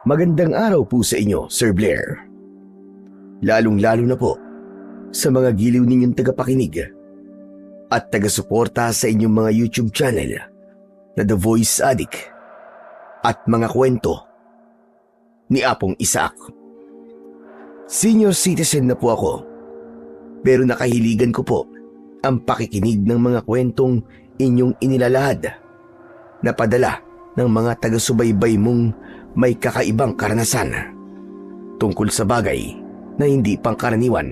Magandang araw po sa inyo, Sir Blair. Lalong-lalo na po sa mga giliw ninyong tagapakinig at taga-suporta sa inyong mga YouTube channel na The Voice Addict at mga kwento ni Apong Isaac. Senior citizen na po ako, pero nakahiligan ko po ang pakikinig ng mga kwentong inyong inilalahad na padala ng mga taga-subaybay mong may kakaibang karanasan tungkol sa bagay na hindi pangkaraniwan.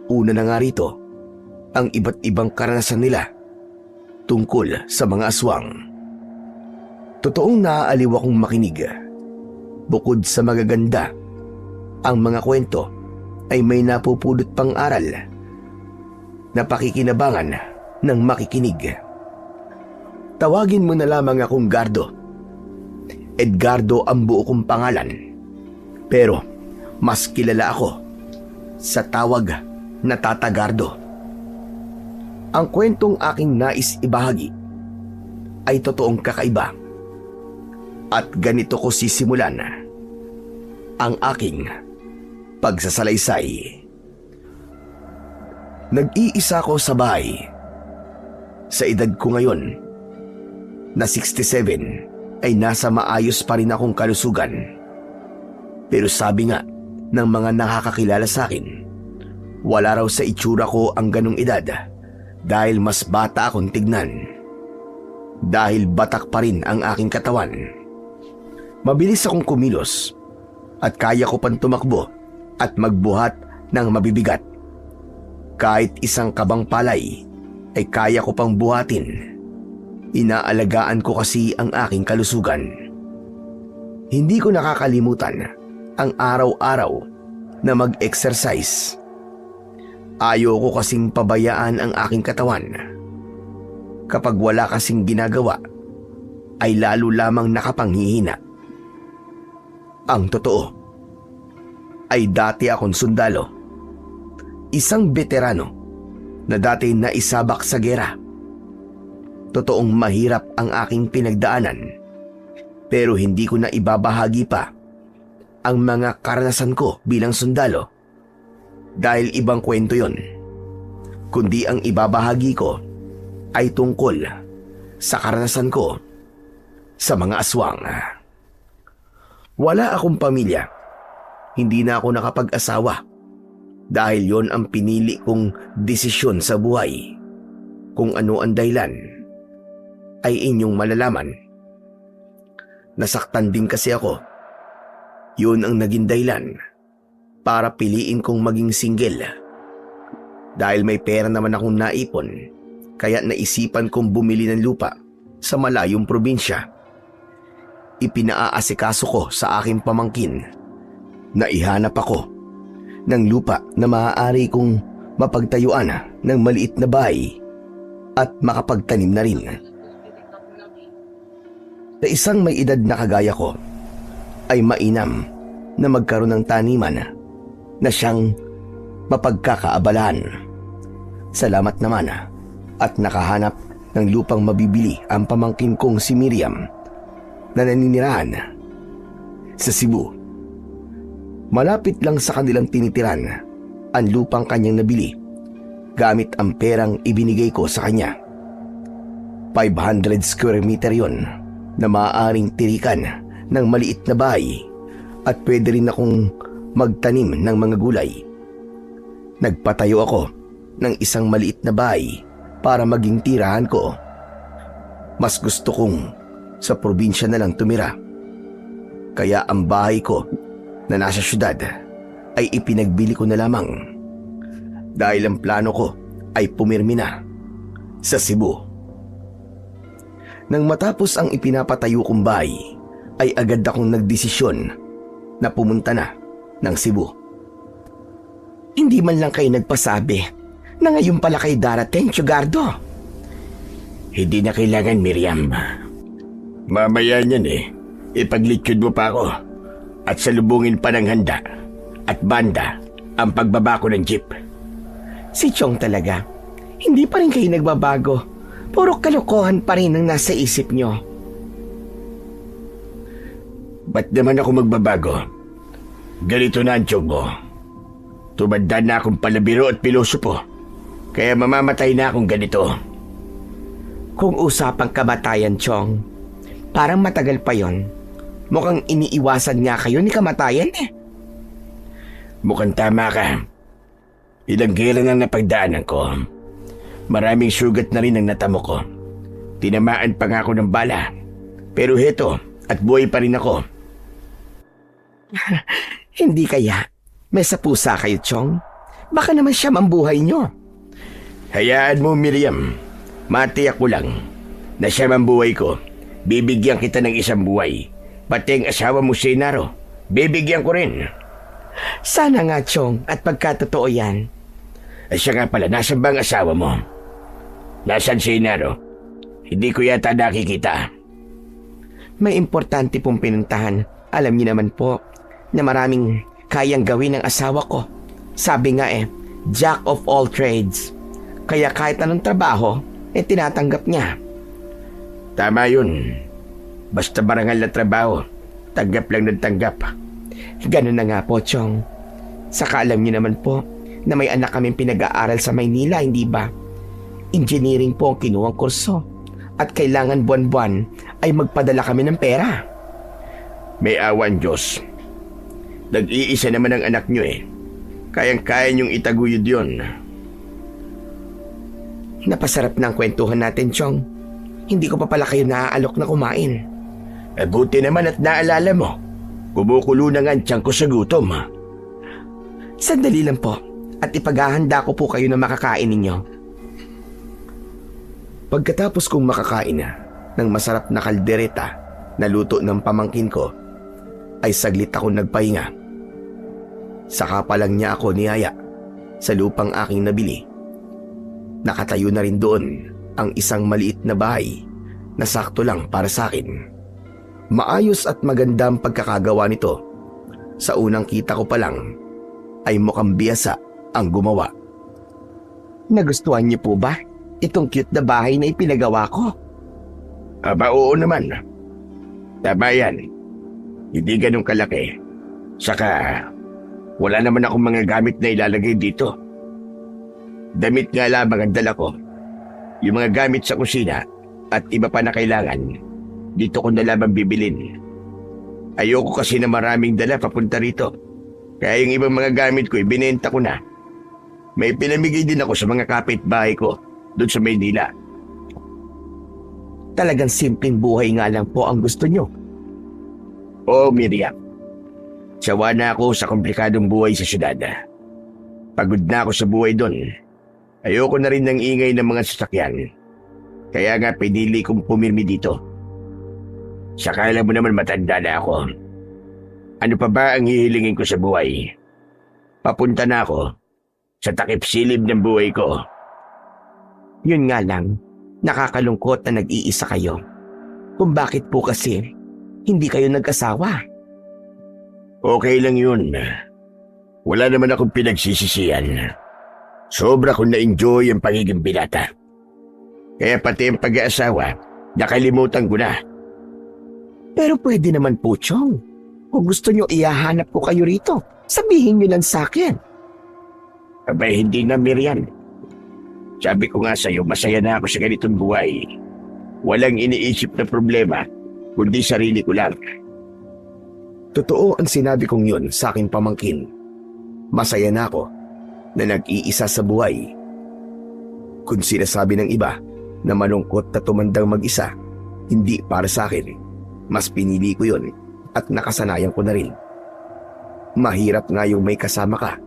Una na nga rito, ang iba't ibang karanasan nila tungkol sa mga aswang. Totoong naaaliw akong makinig. Bukod sa magaganda, ang mga kwento ay may napupulot pang aral na pakikinabangan ng makikinig. Tawagin mo na lamang akong Gardo. Edgardo ang buo kong pangalan, pero mas kilala ako sa tawag na Tata Gardo. Ang kwentong aking nais ibahagi ay totoong kakaiba at ganito ko sisimulan ang aking pagsasalaysay. Nag-iisa ko sa bahay. Sa edad ko ngayon na 67 ay nasa maayos pa rin akong kalusugan. Pero sabi nga ng mga nakakakilala sa akin, wala raw sa itsura ko ang ganong edad dahil mas bata akong tignan. Dahil batak pa rin ang aking katawan. Mabilis akong kumilos at kaya ko pang tumakbo at magbuhat ng mabibigat. Kahit isang kabang palay ay kaya ko pang buhatin. Inaalagaan ko kasi ang aking kalusugan. Hindi ko nakakalimutan ang araw-araw na mag-exercise. Ayoko kasing pabayaan ang aking katawan. Kapag wala kasing ginagawa, ay lalo lamang nakapanghihina. Ang totoo ay dati akong sundalo. Isang veterano na dati naisabak sa gera. Totoong mahirap ang aking pinagdaanan, pero hindi ko na ibabahagi pa ang mga karanasan ko bilang sundalo dahil ibang kwento yon, kundi ang ibabahagi ko ay tungkol sa karanasan ko sa mga aswang. Wala akong pamilya, hindi na ako nakapag-asawa dahil yon ang pinili kong desisyon sa buhay. Kung ano ang dahilan ay inyong malalaman. Nasaktan din kasi ako. Yun ang naging dahilan para piliin kong maging single. Dahil may pera naman akong naipon, kaya naisipan kong bumili ng lupa sa malayong probinsya. Ipinaaasikaso ko sa aking pamangkin na ihanap ako ng lupa na maaari kong mapagtayuan ng maliit na bahay at makapagtanim na rin. Sa isang may edad na kagaya ko, ay mainam na magkaroon ng taniman na siyang mapagkakaabalahan. Salamat naman at nakahanap ng lupang mabibili ang pamangkin kong si Miriam na naninirahan sa Cebu. Malapit lang sa kanilang tinitiran ang lupang kanyang nabili gamit ang perang ibinigay ko sa kanya. 500 square meter yon na maaaring tirikan ng maliit na bahay at pwede rin akong magtanim ng mga gulay. Nagpatayo ako ng isang maliit na bahay para maging tirahan ko. Mas gusto kong sa probinsya na lang tumira. Kaya ang bahay ko na nasa syudad ay ipinagbili ko na lamang. Dahil ang plano ko ay pumirmi na sa Cebu. Nang matapos ang ipinapatayo kong bahay, ay agad akong nagdesisyon na pumunta na ng Cebu. Hindi man lang kayo nagpasabi na ngayon pala kayo darating, Gardo. Hindi na kailangan, Miriam. Mamaya niyan ipaglitsod mo pa ako at salubungin pa ng handa at banda ang pagbaba ko ng jeep. Si Chong talaga. Hindi pa rin kayo nagbabago. Puro kalokohan pa rin ang nasa isip nyo. Ba't naman ako magbabago? Ganito na ang tiyog mo. Tumanda na akong palabiro at pilosopo. Kaya mamamatay na akong ganito. Kung usapang kamatayan, Chong, parang matagal pa yon. Mukhang iniiwasan nga kayo ni kamatayan eh. Mukhang tama ka. Ilang gera nang napagdaanan ko. Maraming sugat na rin ang natamo ko. Tinamaan pa nga ako ng bala. Pero heto, at buhay pa rin ako. Hindi kaya. May sa pusa kayo, Chong. Baka naman siya mambuhay nyo. Hayaan mo, Miriam. Matiyak ko lang na siya mambuhay ko. Bibigyan kita ng isang buhay. Pati ang asawa mo, Senaro. Bibigyan ko rin. Sana nga, Chong, at pagkatotoo yan. Ay siya nga pala, nasan ba ang asawa mo? Nasaan, Senaro? Hindi ko yata nakikita. May importante pong pinuntahan. Alam niyo naman po na maraming kayang gawin ng asawa ko. Sabi nga Jack of all trades. Kaya kahit anong trabaho, tinatanggap niya. Tama yun. Basta barangal na trabaho, tanggap lang ng tanggap. Ganun na nga po, Chong. Saka alam niyo naman po na may anak kaming pinag-aaral sa Maynila, hindi ba? Engineering po ang kinuhang kurso. At kailangan buwan-buwan ay magpadala kami ng pera. May awan, Diyos. Nag-iisa naman ang anak nyo eh. Kayang-kaya nyong itaguyod yun. Napasarap na ang kwentuhan natin, Chong. Hindi ko pa pala kayo naaalok na kumain. Buti naman at naalala mo. Kumukulo na nga ang tiyan ko sa gutom. Sandali lang po at ipaghahanda ko po kayo na makakain ninyo. Pagkatapos kong makakain ng masarap na kaldereta na luto ng pamangkin ko, ay saglit akong nagpahinga. Saka pa lang niya ako niyaya sa lupang aking nabili. Nakatayo na rin doon ang isang maliit na bahay na sakto lang para sa akin. Maayos at magandang pagkakagawa nito. Sa unang kita ko pa lang ay mukhang biyasa ang gumawa. Nagustuhan niyo po ba itong cute na bahay na ipinagawa ko? Aba, oo naman. Tama yan. Hindi ganun kalaki. Saka, wala naman akong mga gamit na ilalagay dito. Damit nga lamang ang dala ko. Yung mga gamit sa kusina at iba pa na kailangan, dito ko na lamang bibilin. Ayoko kasi na maraming dala papunta rito. Kaya yung ibang mga gamit ko, ibinenta ko na. May pinamigay din ako sa mga kapitbahay ko doon sa Maynila. Talagang simpleng buhay nga lang po ang gusto nyo. Oo, Miriam. Sawa na ako sa komplikadong buhay sa syudad. Pagod na ako sa buhay doon. Ayoko na rin ng ingay ng mga sasakyan. Kaya nga pinili kong pumirmi dito. Saka alam mo naman matanda na ako. Ano pa ba ang hihilingin ko sa buhay? Papunta na ako sa takip silib ng buhay ko. Yun nga lang, nakakalungkot na nag-iisa kayo. Kung bakit po kasi hindi kayo nag-asawa. Okay lang yun. Wala naman akong pinagsisisihan. Sobra kong na-enjoy ang pagiging binata. Kaya pati ang pag-aasawa, nakalimutan ko na. Pero pwede naman po, Chong. Kung gusto nyo ihahanap ko kayo rito, sabihin nyo lang sa akin. Abay, hindi na, Miriam. Sabi ko nga sa'yo, masaya na ako sa ganitong buhay. Walang iniisip na problema, kundi sarili ko lang. Totoo ang sinabi kong yun sa aking pamangkin. Masaya na ako na nag-iisa sa buhay. Kung sinasabi ng iba na malungkot na tumandang mag-isa, hindi para sa akin. Mas pinili ko yun at nakasanayan ko na rin. Mahirap nga yung may kasama ka,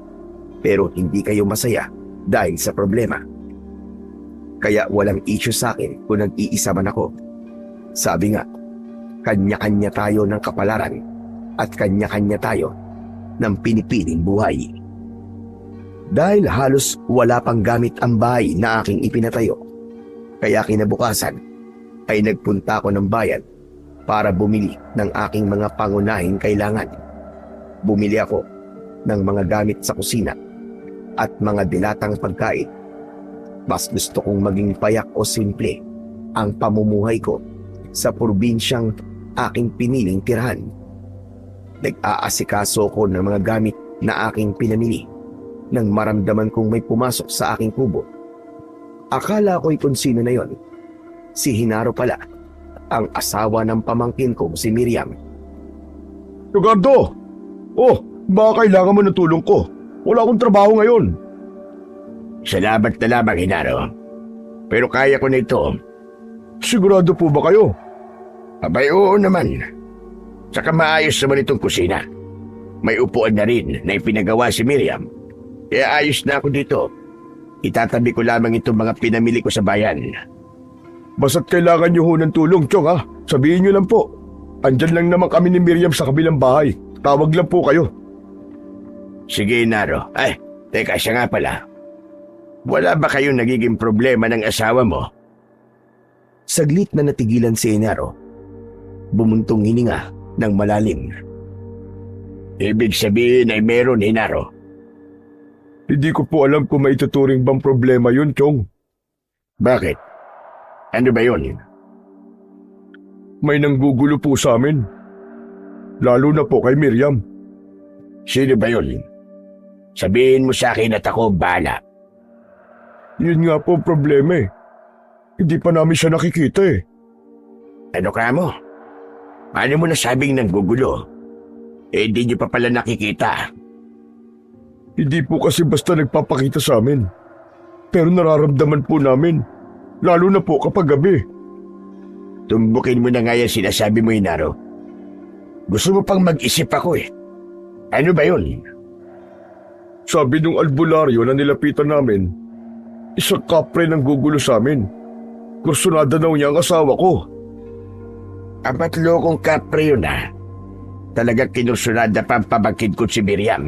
pero hindi kayo masaya dahil sa problema. Kaya walang issue sa akin kung nag-iisa man ako. Sabi nga, kanya-kanya tayo ng kapalaran at kanya-kanya tayo ng pinipiling buhay. Dahil halos wala pang gamit ang bahay na aking ipinatayo, kaya kinabukasan ay nagpunta ako ng bayan para bumili ng aking mga pangunahing kailangan. Bumili ako ng mga gamit sa kusina at mga dilatang pagkain. Mas gusto kong maging payak o simple ang pamumuhay ko sa probinsyang aking piniling tirahan. Nag-aasikaso ko ng mga gamit na aking pinamili nang maramdaman kong may pumasok sa aking kubo. Akala ko'y kung sino na yon. Si Hinaro pala, ang asawa ng pamangkin kong si Miriam. Ricardo! Oh, baka kailangan mo ng tulong ko. Wala akong trabaho ngayon. Salamat na lamang, Hinaro. Pero kaya ko na ito. Sigurado po ba kayo? Abay, oo naman. Saka maayos naman itong kusina. May upuan na rin na ipinagawa si Miriam. Kaya ayos na ako dito. Itatabi ko lamang itong mga pinamili ko sa bayan. Basta't kailangan niyo ho ng tulong, Chong, ha? Sabihin niyo lang po. Andyan lang naman kami ni Miriam sa kabilang bahay. Tawag lang po kayo. Sige, Naro. Ay, teka, siya nga pala. Wala ba kayong nagiging problema ng asawa mo? Saglit na natigilan si Hinaro. Bumuntong hininga ng malalim. Ibig sabihin ay meron, Hinaro. Hindi ko po alam kung may tuturing bang problema yun, Chong. Bakit? Ano ba yun? May nanggugulo po sa amin. Lalo na po kay Miriam. Sino ba yun? Sabihin mo sa akin at ako bahala. Yun nga po problema eh. Hindi pa namin siya nakikita eh. Ano ka mo? Paano mo nasabing nanggugulo? Eh, hindi niyo pa pala nakikita. Hindi po kasi basta nagpapakita sa amin. Pero nararamdaman po namin. Lalo na po kapag gabi. Tumbukin mo na nga yan sinasabi mo, Hinaro. Gusto mo pang mag-isip ako eh. Ano ba yun? Sabi nung albularyo na nilapitan namin, isang kapre nang gugulo sa amin. Kursunada daw niya ang asawa ko. Apat lokong kapre yun ha. Talagang kinursunada pa ang pamangkin ko si Miriam.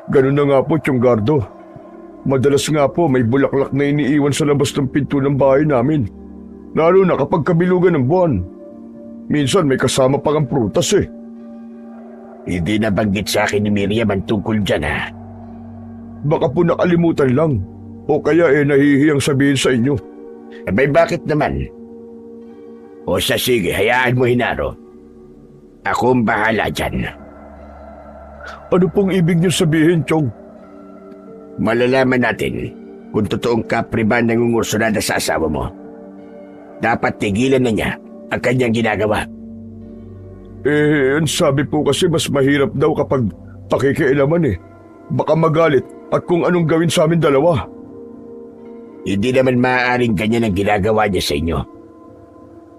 Ganun na nga po, Tiyonggardo. Madalas nga po may bulaklak na iniiwan sa labas ng pinto ng bahay namin. Lalo na kapag kabilugan ng buwan. Minsan may kasama pang ang prutas eh. Hindi nabanggit sa akin ni Miriam ang tungkol dyan ha. Baka po nakalimutan lang. O kaya nahihiyang sabihin sa inyo. Abay bakit naman? O sige, hayaan mo, Hinaro. Ako ang bahala dyan. Ano pong ibig niyo sabihin, Chong? Malalaman natin kung totoong kapre ba nangungursunada sa asawa mo. Dapat tigilan na niya ang kanyang ginagawa. Ang sabi po kasi mas mahirap daw kapag pakikialaman eh. Baka magalit at kung anong gawin sa amin dalawa. Hindi naman maaaring ganyan ang ginagawa niya sa inyo.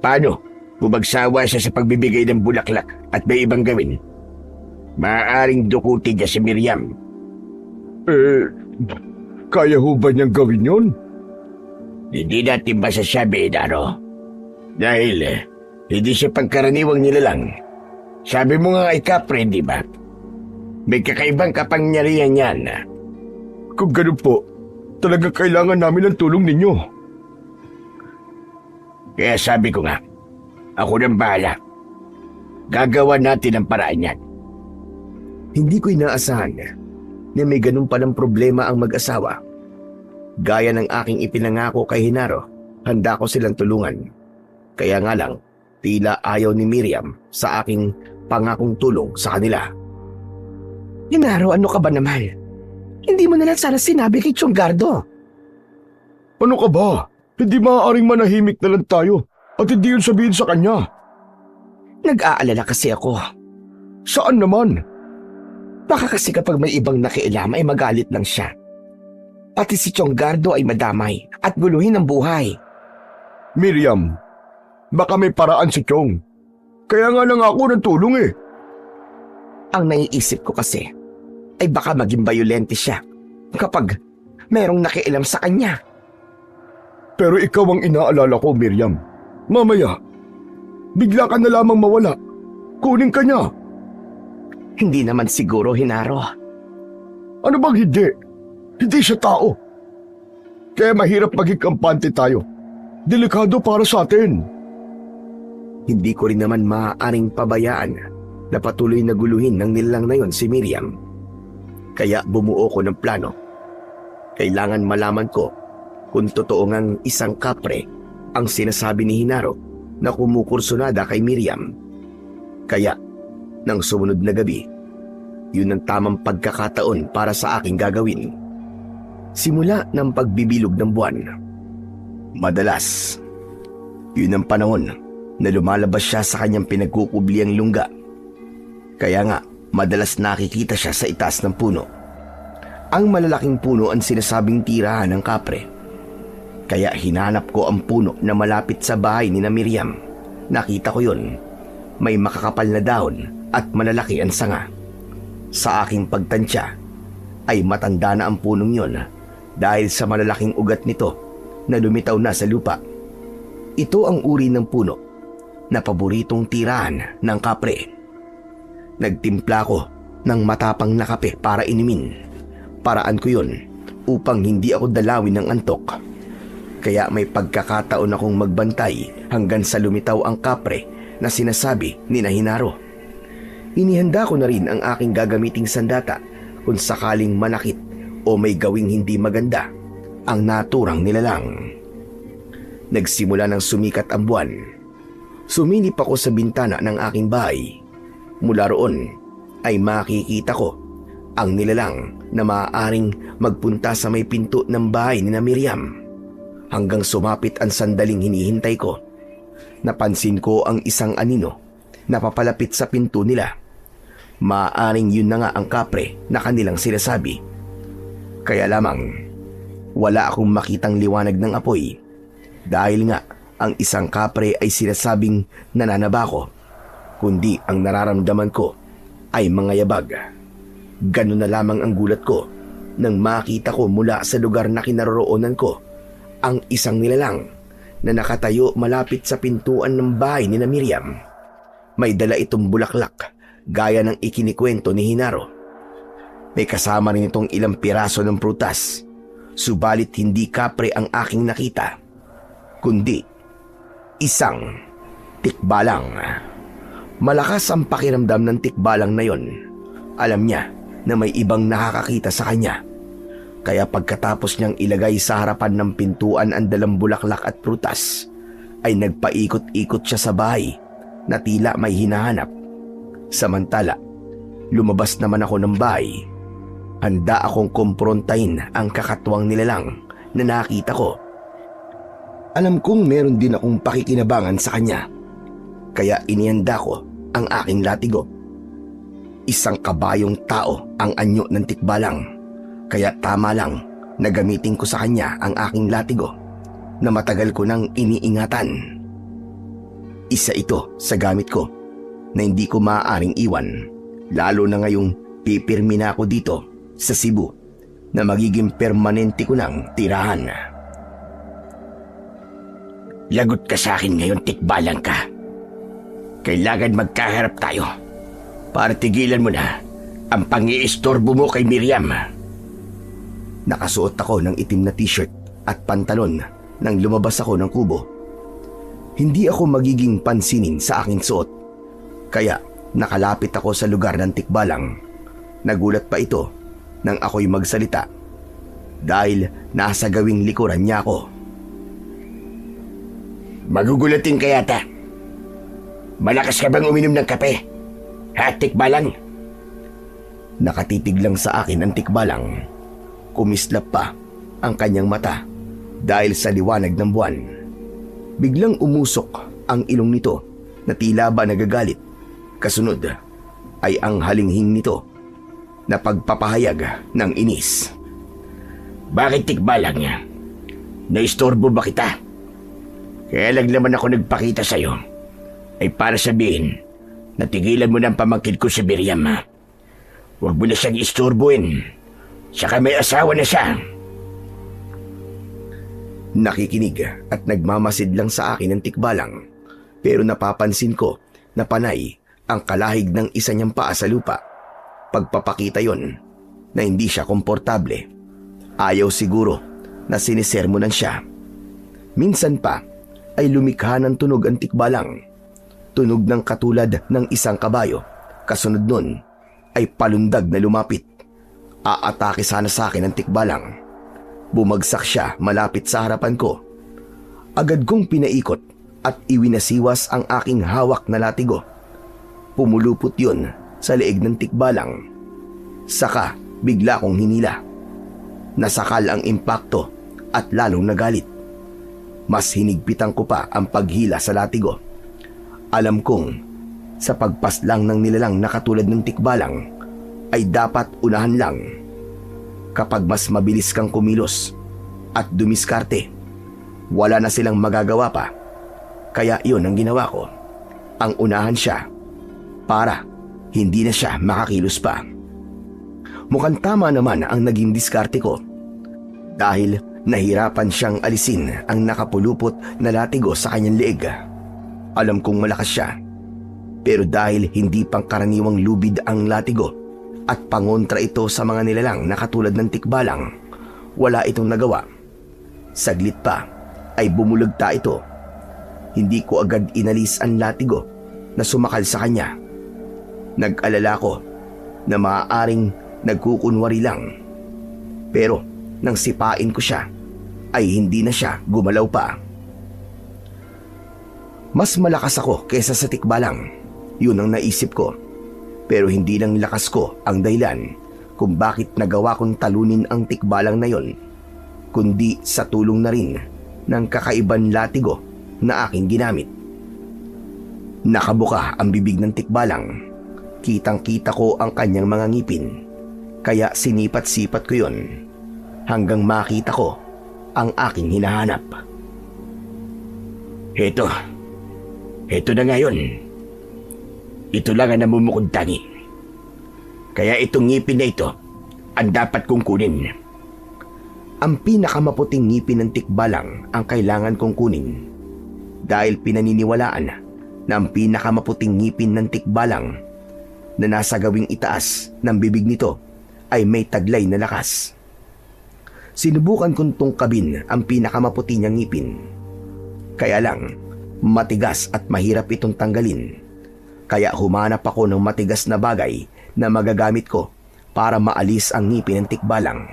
Paano kung magsawa siya sa pagbibigay ng bulaklak at may ibang gawin? Maaaring dukutin niya si Miriam. Kaya ho ba niyang gawin yun? Hindi natin masasabi, Hinaro. Dahil hindi siya pangkaraniwang nilalang. Sabi mo nga kay Kapre, di ba? May kakaibang kapangyarihan yan. Kung ganun po, talaga kailangan namin ng tulong ninyo. Kaya sabi ko nga, ako nang bahala. Gagawa natin ang paraan yan. Hindi ko inaasahan na may ganun palang problema ang mag-asawa. Gaya ng aking ipinangako kay Hinaro, handa ko silang tulungan. Kaya nga lang, tila ayaw ni Miriam sa aking pangakong tulong sa kanila. Hinaro, ano ka ba naman? Hindi mo na lang sana sinabi kay Tiyonggardo. Ano ka ba? Hindi maaaring manahimik na lang tayo at hindi yun sabihin sa kanya. Nag-aalala kasi ako. Saan naman? Baka kasi kapag may ibang nakialam ay magalit lang siya. Pati si Tiyonggardo ay madamay at guluhin ang buhay. Miriam, baka may paraan si Chong. Kaya nga lang ako ng tulong eh. Ang naiisip ko kasi ay baka maging bayolente siya kapag merong nakialam sa kanya. Pero ikaw ang inaalala ko, Miriam. Mamaya, bigla ka na lamang mawala. Kunin ka niya. Hindi naman siguro, Hinaro. Ano bang hindi? Hindi siya tao. Kaya mahirap maging kampante tayo. Delikado para sa atin. Hindi ko rin naman maaaring pabayaan na patuloy na guluhin ng nilalang na yon si Miriam. Kaya bumuo ko ng plano. Kailangan malaman ko kung totoo ngang isang kapre ang sinasabi ni Hinaro na kumukursunada kay Miriam. Kaya ng sumunod na gabi, yun ang tamang pagkakataon para sa aking gagawin. Simula ng pagbibilog ng buwan. Madalas, yun ang panahon na lumalabas siya sa kanyang pinagkukubliang lungga. Kaya nga, madalas nakikita siya sa itaas ng puno. Ang malalaking puno ang sinasabing tirahan ng kapre. Kaya hinanap ko ang puno na malapit sa bahay ni na Miriam. Nakita ko yun. May makakapal na dahon at malalaki ang sanga. Sa aking pagtansya, ay matanda na ang punong yun dahil sa malalaking ugat nito na lumitaw na sa lupa. Ito ang uri ng puno na paboritong tirahan ng kapre. Nagtimpla ko ng matapang na kape para inumin. Paraan ko yun upang hindi ako dalawin ng antok. Kaya may pagkakataon akong magbantay hanggang sa lumitaw ang kapre na sinasabi ni na Hinaro. Inihanda ko na rin ang aking gagamiting sandata kung sakaling manakit o may gawing hindi maganda ang naturang nilalang. Nagsimula ng sumikat ang buwan. Sumilip ako sa bintana ng aking bahay. Mula roon ay makikita ko ang nilalang na maaaring magpunta sa may pinto ng bahay ni na Miriam. Hanggang sumapit ang sandaling hinihintay ko. Napansin ko ang isang anino na papalapit sa pinto nila. Maaaring yun na nga ang kapre na kanilang sinasabi. Kaya lamang, wala akong makitang liwanag ng apoy. Dahil nga, ang isang kapre ay sinasabing nananaba ko. Kundi ang nararamdaman ko ay mga yabag. Ganun na lamang ang gulat ko nang makita ko mula sa lugar na kinaroroonan ko ang isang nilalang na nakatayo malapit sa pintuan ng bahay ni na Miriam. May dala itong bulaklak gaya ng ikinikwento ni Hinaro. May kasama rin itong ilang piraso ng prutas, subalit hindi kapre ang aking nakita, kundi isang tikbalang. Malakas ang pakiramdam ng tikbalang na yon. Alam niya na may ibang nakakakita sa kanya. Kaya pagkatapos niyang ilagay sa harapan ng pintuan ang dalang bulaklak at prutas, ay nagpaikot-ikot siya sa bahay na tila may hinahanap. Samantala, lumabas naman ako ng bahay. Handa akong kumprontahin ang kakatwang nilalang na nakita ko. Alam kong meron din akong pakikinabangan sa kanya. Kaya inihanda ko ang aking latigo. Isang kabayong tao ang anyo ng tikbalang. Kaya tama lang na gamitin ko sa kanya ang aking latigo na matagal ko nang iniingatan. Isa ito sa gamit ko na hindi ko maaaring iwan, lalo na ngayong pipirmi na ako dito sa Cebu na magiging permanente ko ng tirahan. Lagot ka sa akin ngayon, tikbalang ka. Kailangan magkaharap tayo para tigilan mo na ang pang-iistorbo mo kay Miriam. Nakasuot ako ng itim na t-shirt at pantalon nang lumabas ako ng kubo. Hindi ako magiging pansinin sa aking suot, kaya nakalapit ako sa lugar ng tikbalang. Nagulat pa ito nang ako'y magsalita dahil nasa gawing likuran niya ako. Magugulatin ka yata. Malakas ka bang uminom ng kape? Ha, tikbalang? Nakatitig lang sa akin ang tikbalang. Kumislap pa ang kanyang mata dahil sa liwanag ng buwan. Biglang umusok ang ilong nito na tila ba nagagalit. Kasunod ay ang halinghing nito na pagpapahayag ng inis. Bakit tikbalang niya? Naistorbo ba kita? Kaya lang naman ako nagpakita sa'yo ay para sabihin na tigilan mo ng pamangkin ko si Miriam. Huwag mo na siyang istorbuin. Saka may asawa na siya. Nakikinig at nagmamasid lang sa akin ang tikbalang, pero napapansin ko na panay ang kalahig ng isa niyang paa sa lupa. Pagpapakita yon na hindi siya komportable. Ayaw siguro na sinisermonan siya. Minsan pa ay lumikha ng tunog ang tikbalang. Tunog ng katulad ng isang kabayo. Kasunod nun ay palundag na lumapit. Aatake sana sa akin ang tikbalang. Bumagsak siya malapit sa harapan ko. Agad kong pinaikot at iwinasiwas ang aking hawak na latigo. Pumulupot yun sa leeg ng tikbalang. Saka bigla kong hinila. Nasakal ang impakto at lalong nagalit. Mas hinigpitan ko pa ang paghila sa latigo. Alam kong sa pagpaslang ng nilalang na katulad ng tikbalang ay dapat unahan lang. Kapag mas mabilis kang kumilos at dumiskarte, wala na silang magagawa pa. Kaya yun ang ginawa ko. Ang unahan siya para hindi na siya makakilos pa. Mukhang tama naman ang naging diskarte ko dahil nahirapan siyang alisin ang nakapulupot na latigo sa kanyang leeg. Alam kong malakas siya, pero dahil hindi pangkaraniwang lubid ang latigo at pangontra ito sa mga nilalang na katulad ng tikbalang, wala itong nagawa. Saglit pa ay bumulagta ito. Hindi ko agad inalis ang latigo na sumakal sa kanya. Nag-alala ko na maaaring nagkukunwari lang. Pero nang sipain ko siya, ay hindi na siya gumalaw pa. Mas malakas ako kaysa sa tikbalang. Yun ang naisip ko. Pero hindi lang lakas ko ang dahilan kung bakit nagawa kong talunin ang tikbalang na yon, kundi sa tulong na rin ng kakaibang latigo na aking ginamit. Nakabuka ang bibig ng tikbalang. Kitang-kita ko ang kanyang mga ngipin. Kaya sinipat-sipat ko yon hanggang makita ko ang aking hinahanap. Heto na ngayon. Ito lang ang namumukod tangi. Kaya itong ngipin na ito ang dapat kong kunin. Ang pinakamaputing ngipin ng tikbalang ang kailangan kong kunin dahil pinaniniwalaan na ang pinakamaputing ngipin ng tikbalang na nasa gawing itaas ng bibig nito ay may taglay na lakas. Sinubukan kong tungkabin ang pinakamaputi niyang ngipin. Kaya lang, matigas at mahirap itong tanggalin. Kaya humanap ako ng matigas na bagay na magagamit ko para maalis ang ngipin ng tikbalang.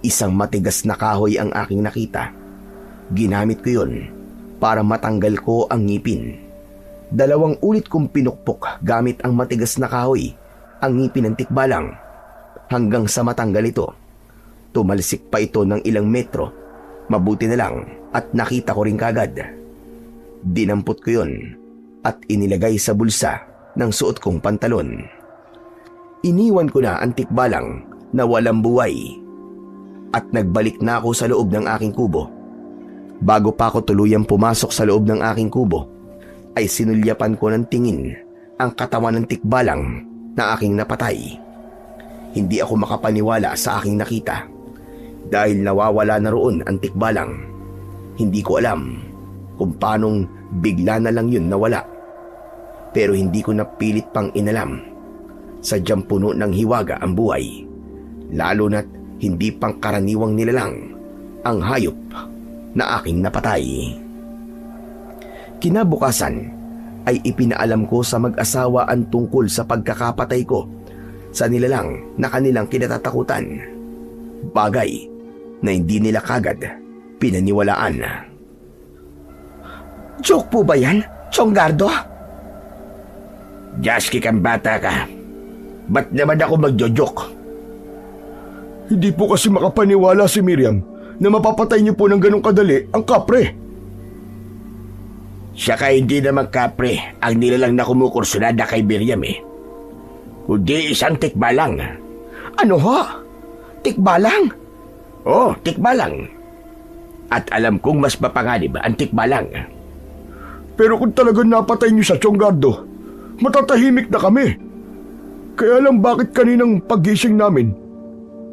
Isang matigas na kahoy ang aking nakita. Ginamit ko yun para matanggal ko ang ngipin. 2 ulit kong pinukpok gamit ang matigas na kahoy ang ngipin ng tikbalang hanggang sa matanggal ito. Tumalsik pa ito ng ilang metro. Mabuti na lang at nakita ko rin kagad. Dinampot ko yun at inilagay sa bulsa ng suot kong pantalon. Iniwan ko na ang tikbalang na walang buhay at nagbalik na ako sa loob ng aking kubo. Bago pa ako tuluyang pumasok sa loob ng aking kubo, ay sinulyapan ko ng tingin ang katawan ng tikbalang na aking napatay. Hindi ako makapaniwala sa aking nakita dahil nawawala na roon ang tikbalang. Hindi ko alam kung paanong bigla na lang yun nawala. Pero hindi ko napilit pang inalam. Sadyang puno ng hiwaga ang buhay. Lalo na't hindi pang karaniwang nilalang ang hayop na aking napatay. Kinabukasan ay ipinaalam ko sa mag-asawa ang tungkol sa pagkakapatay ko sa nilalang na kanilang kinatatakutan. Bagay na hindi nila kagad pinaniwalaan. Joke po ba yan, Chonggardo? Jaski kang bata ka. Ba't naman ako magjojoke? Hindi po kasi makapaniwala si Miriam na mapapatay niyo po ng ganong kadali ang kapre. Saka hindi naman kapre ang nilalang na kumukursunada kay Miriam kundi isang tikbalang. Ano ho? Tikbalang? Oh, tikbalang. At alam kong mas mapanganib ang tikbalang. Pero kung talagang napatay niyo sa Chonggardo, matatahimik na kami. Kaya lang bakit kaninang paggising namin,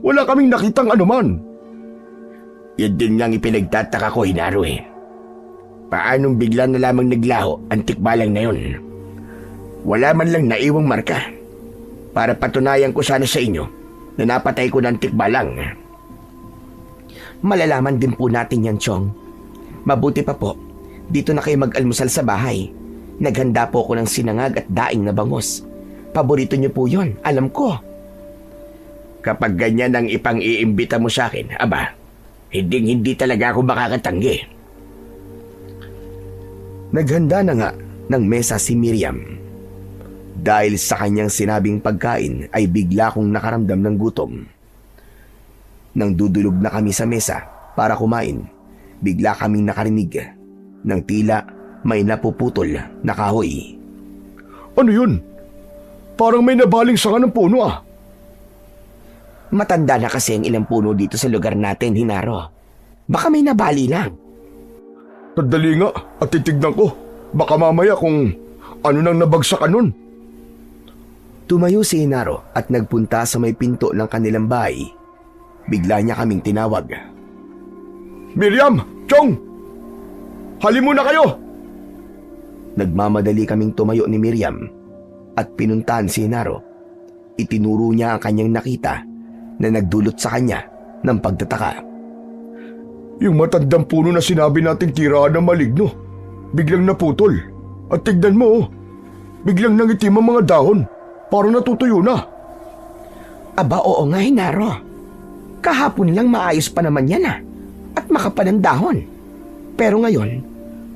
wala kaming nakitang anuman. Yan din ngang ipinagtataka ko, Hinaro Paanong bigla na lamang naglaho ang tikbalang na yun? Wala man lang naiwang marka para patunayan ko sana sa inyo na napatay ko ng tikbalang. Malalaman din po natin yan, Chong. Mabuti pa po, dito na kayo mag-almusal sa bahay. Naghanda po ako ng sinangag at daing na bangus. Paborito niyo po yon, alam ko. Kapag ganyan ang ipang-iimbita mo sa akin, aba, hindi talaga ako makakatanggi. Naghanda na nga ng mesa si Miriam. Dahil sa kanyang sinabing pagkain ay bigla kong nakaramdam ng gutom. Nang dudulog na kami sa mesa para kumain, bigla kaming nakarinig ng tila may napuputol na kahoy. Ano yun? Parang may nabaling sanga ng puno ah. Matanda na kasi ang ilang puno dito sa lugar natin, Hinaro. Baka may nabali lang. Sandali nga at titignan ko. Baka mamaya kung ano nang nabagsakan nun. Tumayo si Hinaro at nagpunta sa may pinto ng kanilang bahay. Bigla niya kaming tinawag. Miriam! Chong! Hali muna kayo! Nagmamadali kaming tumayo ni Miriam at pinuntahan si Hinaro. Itinuro niya ang kanyang nakita na nagdulot sa kanya ng pagtataka. Yung matandang puno na sinabi nating tiraan ng maligno, biglang naputol. At tignan mo, oh, biglang nangitim ang mga dahon. Parang natutuyo na. Aba, oo nga, Hinaro. Kahapon lang maayos pa naman yan at makapal ang dahon. Pero ngayon,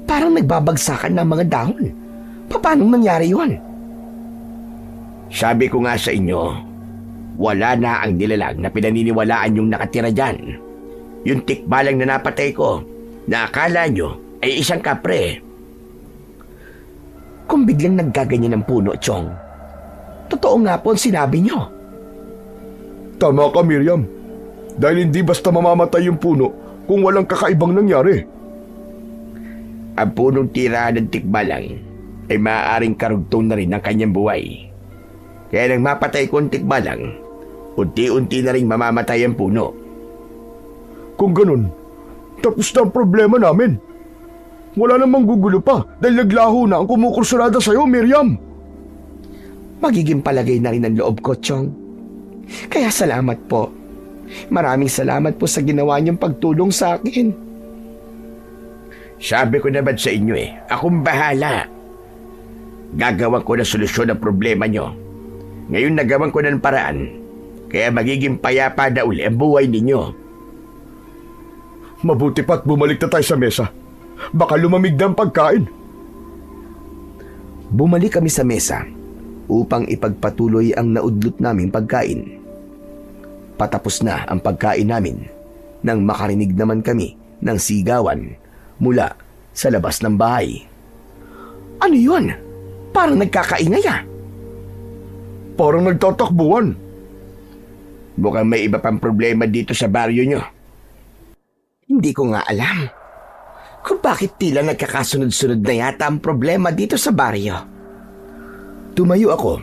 parang nagbabagsakan ng mga dahon. Paano nangyari yun? Sabi ko nga sa inyo, wala na ang nilalang na pinaniniwalaan yung nakatira dyan. Yung tikbalang na napatay ko, na akala nyo ay isang kapre. Kung biglang naggaganyan ng puno, Chong, totoo nga po ang sinabi nyo. Tama ka, Miriam. Dahil hindi basta mamamatay yung puno kung walang kakaibang nangyari. Ang punong tirahan ng tikbalang ay maaaring karugtong na rin ng kanyang buhay. Kaya nang mapatay ko ang tikbalang, unti-unti na rin mamamatay ang puno. Kung ganun, tapos na ang problema namin. Wala namang gugulo pa dahil naglaho na ang kumukursunada sa'yo, Miriam. Magiging palagay na rin ang loob ko, Chong. Kaya salamat po. Maraming salamat po sa ginawa niyong pagtulong sa akin. Sabi ko naman sa inyo akong bahala. Gagawan ko na solusyon ng problema nyo. Ngayon nagawan ko ng paraan, kaya magiging payapa na uli ang buhay ninyo. Mabuti pa't bumalik na tayo sa mesa. Baka lumamig na ang pagkain. Bumalik kami sa mesa upang ipagpatuloy ang naudlot naming pagkain. Patapos na ang pagkain namin nang makarinig naman kami ng sigawan mula sa labas ng bahay. Ano yun? Parang nagkakaingay Parang nagtatakbuhan. Mukhang may iba pang problema dito sa baryo nyo. Hindi ko nga alam kung bakit tila nagkakasunod-sunod na yata ang problema dito sa baryo. Tumayo ako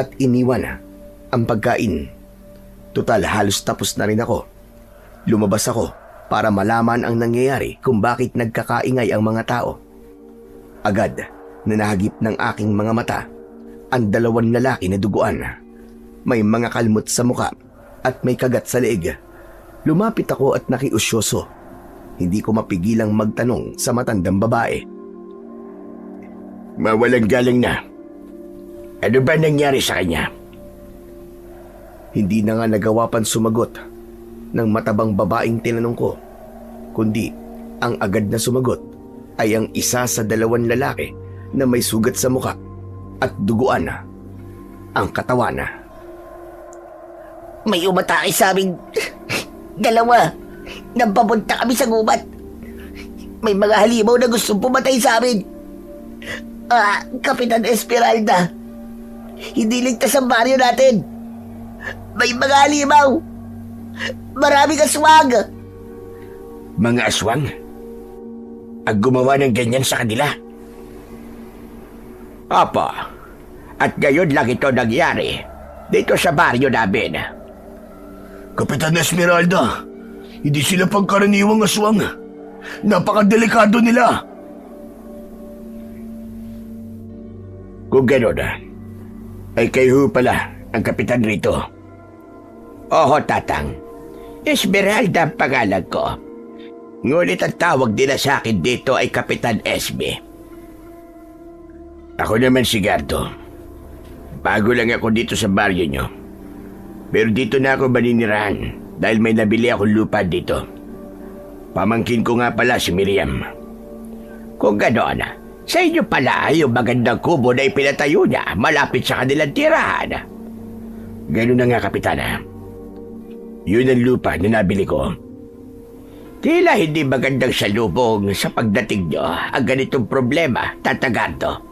at iniwan ang pagkain. Tutal halos tapos na rin ako. Lumabas ako para malaman ang nangyayari kung bakit nagkakaingay ang mga tao. Agad na nahagip ng aking mga mata ang dalawang lalaki na duguan. May mga kalmot sa muka at may kagat sa leeg. Lumapit ako at nakiusyoso. Hindi ko mapigilang magtanong sa matandang babae. Mawalang galing na. Ano ba nangyari sa kanya? Hindi na nga nagawa pang sumagot ng matabang babaeng tinanong ko, kundi ang agad na sumagot ay ang isa sa dalawang lalaki na may sugat sa muka at duguan ang katawan. May umatake sa amin. Dalawa. Nang papunta kami sa gubat. May mga halimaw na gustong pumatay sa amin. Kapitan Esmeralda. Hindi ligtas ang baryo natin. May mga halimaw. Maraming aswang. Mga aswang? Ang gumawa ng ganyan sa kanila? Opo. At gayon lang ito nangyari dito sa baryo namin. Kapitan Esmeralda, hindi sila pangkaraniwang aswang. Napakadelikado nila. Kung gano'n, ay kayo pala ang kapitan rito. Oo, Tatang. Esmeralda ang pangalan ko. Ngunit ang tawag nila sa akin dito ay Kapitan Esme. Ako naman si Gardo. Bago lang ako dito sa baryo nyo. Pero dito na ako maninirahan dahil may nabili akong lupa dito. Pamangkin ko nga pala si Miriam. Kung gano'n, Sa inyo pala yung magandang kubo na ipinatayo niya malapit sa kanilang tirahan. Ganun na nga, Kapitana. Yun ang lupa na nabili ko. Tila hindi magandang salubong sa pagdating nyo ang ganitong problema, Tatagardo.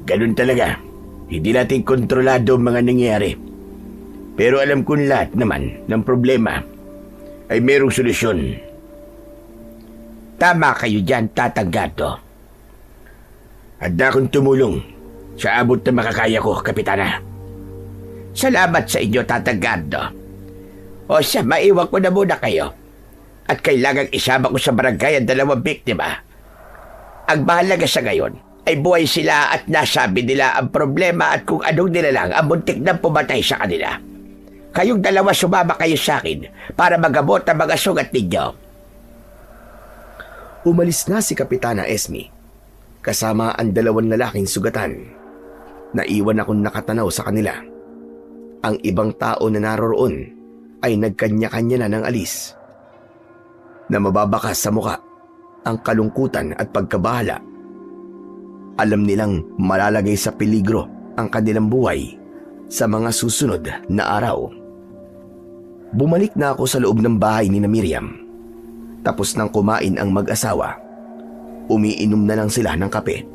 Ganun talaga. Hindi natin kontrolado ang mga nangyayari. Pero alam kong lahat naman ng problema ay merong solusyon. Tama kayo dyan, Tatagardo. Handa akong tumulong sa abot na makakaya ko, Kapitana. Salamat sa inyo, Tatagardo. O siya, maiwan ko na muna kayo. At kailangang isama ko sa barangay ang 2 biktima. Ang mahalaga sa ngayon ay buhay sila at nasabi nila ang problema at kung anong nilalang ang muntik na pumatay sa kanila. Kayong 2 sumama kayo sa akin para magamot ang mga sugat ninyo. Umalis na si Kapitana Esme, kasama ang 2 lalaking sugatan. Naiwan akong nakatanaw sa kanila. Ang ibang tao na naroroon ay nagkanya-kanya na ng alis. Na mababakas sa muka ang kalungkutan at pagkabahala. Alam nilang malalagay sa peligro ang kanilang buhay sa mga susunod na araw. Bumalik na ako sa loob ng bahay ni Miriam. Tapos nang kumain ang mag-asawa, umiinom na lang sila ng kape.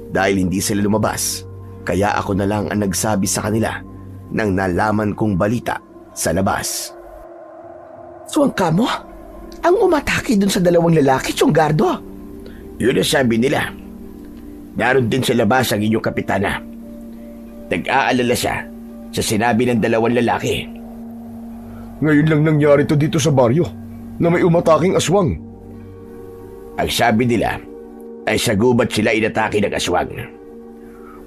Dahil hindi sila lumabas, kaya ako na lang ang nagsabi sa kanila ng nalaman kong balita sa labas. Suwang ka mo? Ang umatake dun sa 2 lalaki, Tsonggardo. Yun ang sabi nila. Naroon din sa labas ang inyong Kapitana. Nag-aalala siya sa sinabi ng 2 lalaki. Ngayon lang nangyari to dito sa baryo na may umataking aswang. Ang sabi nila ay sa gubat sila inatake ng aswang.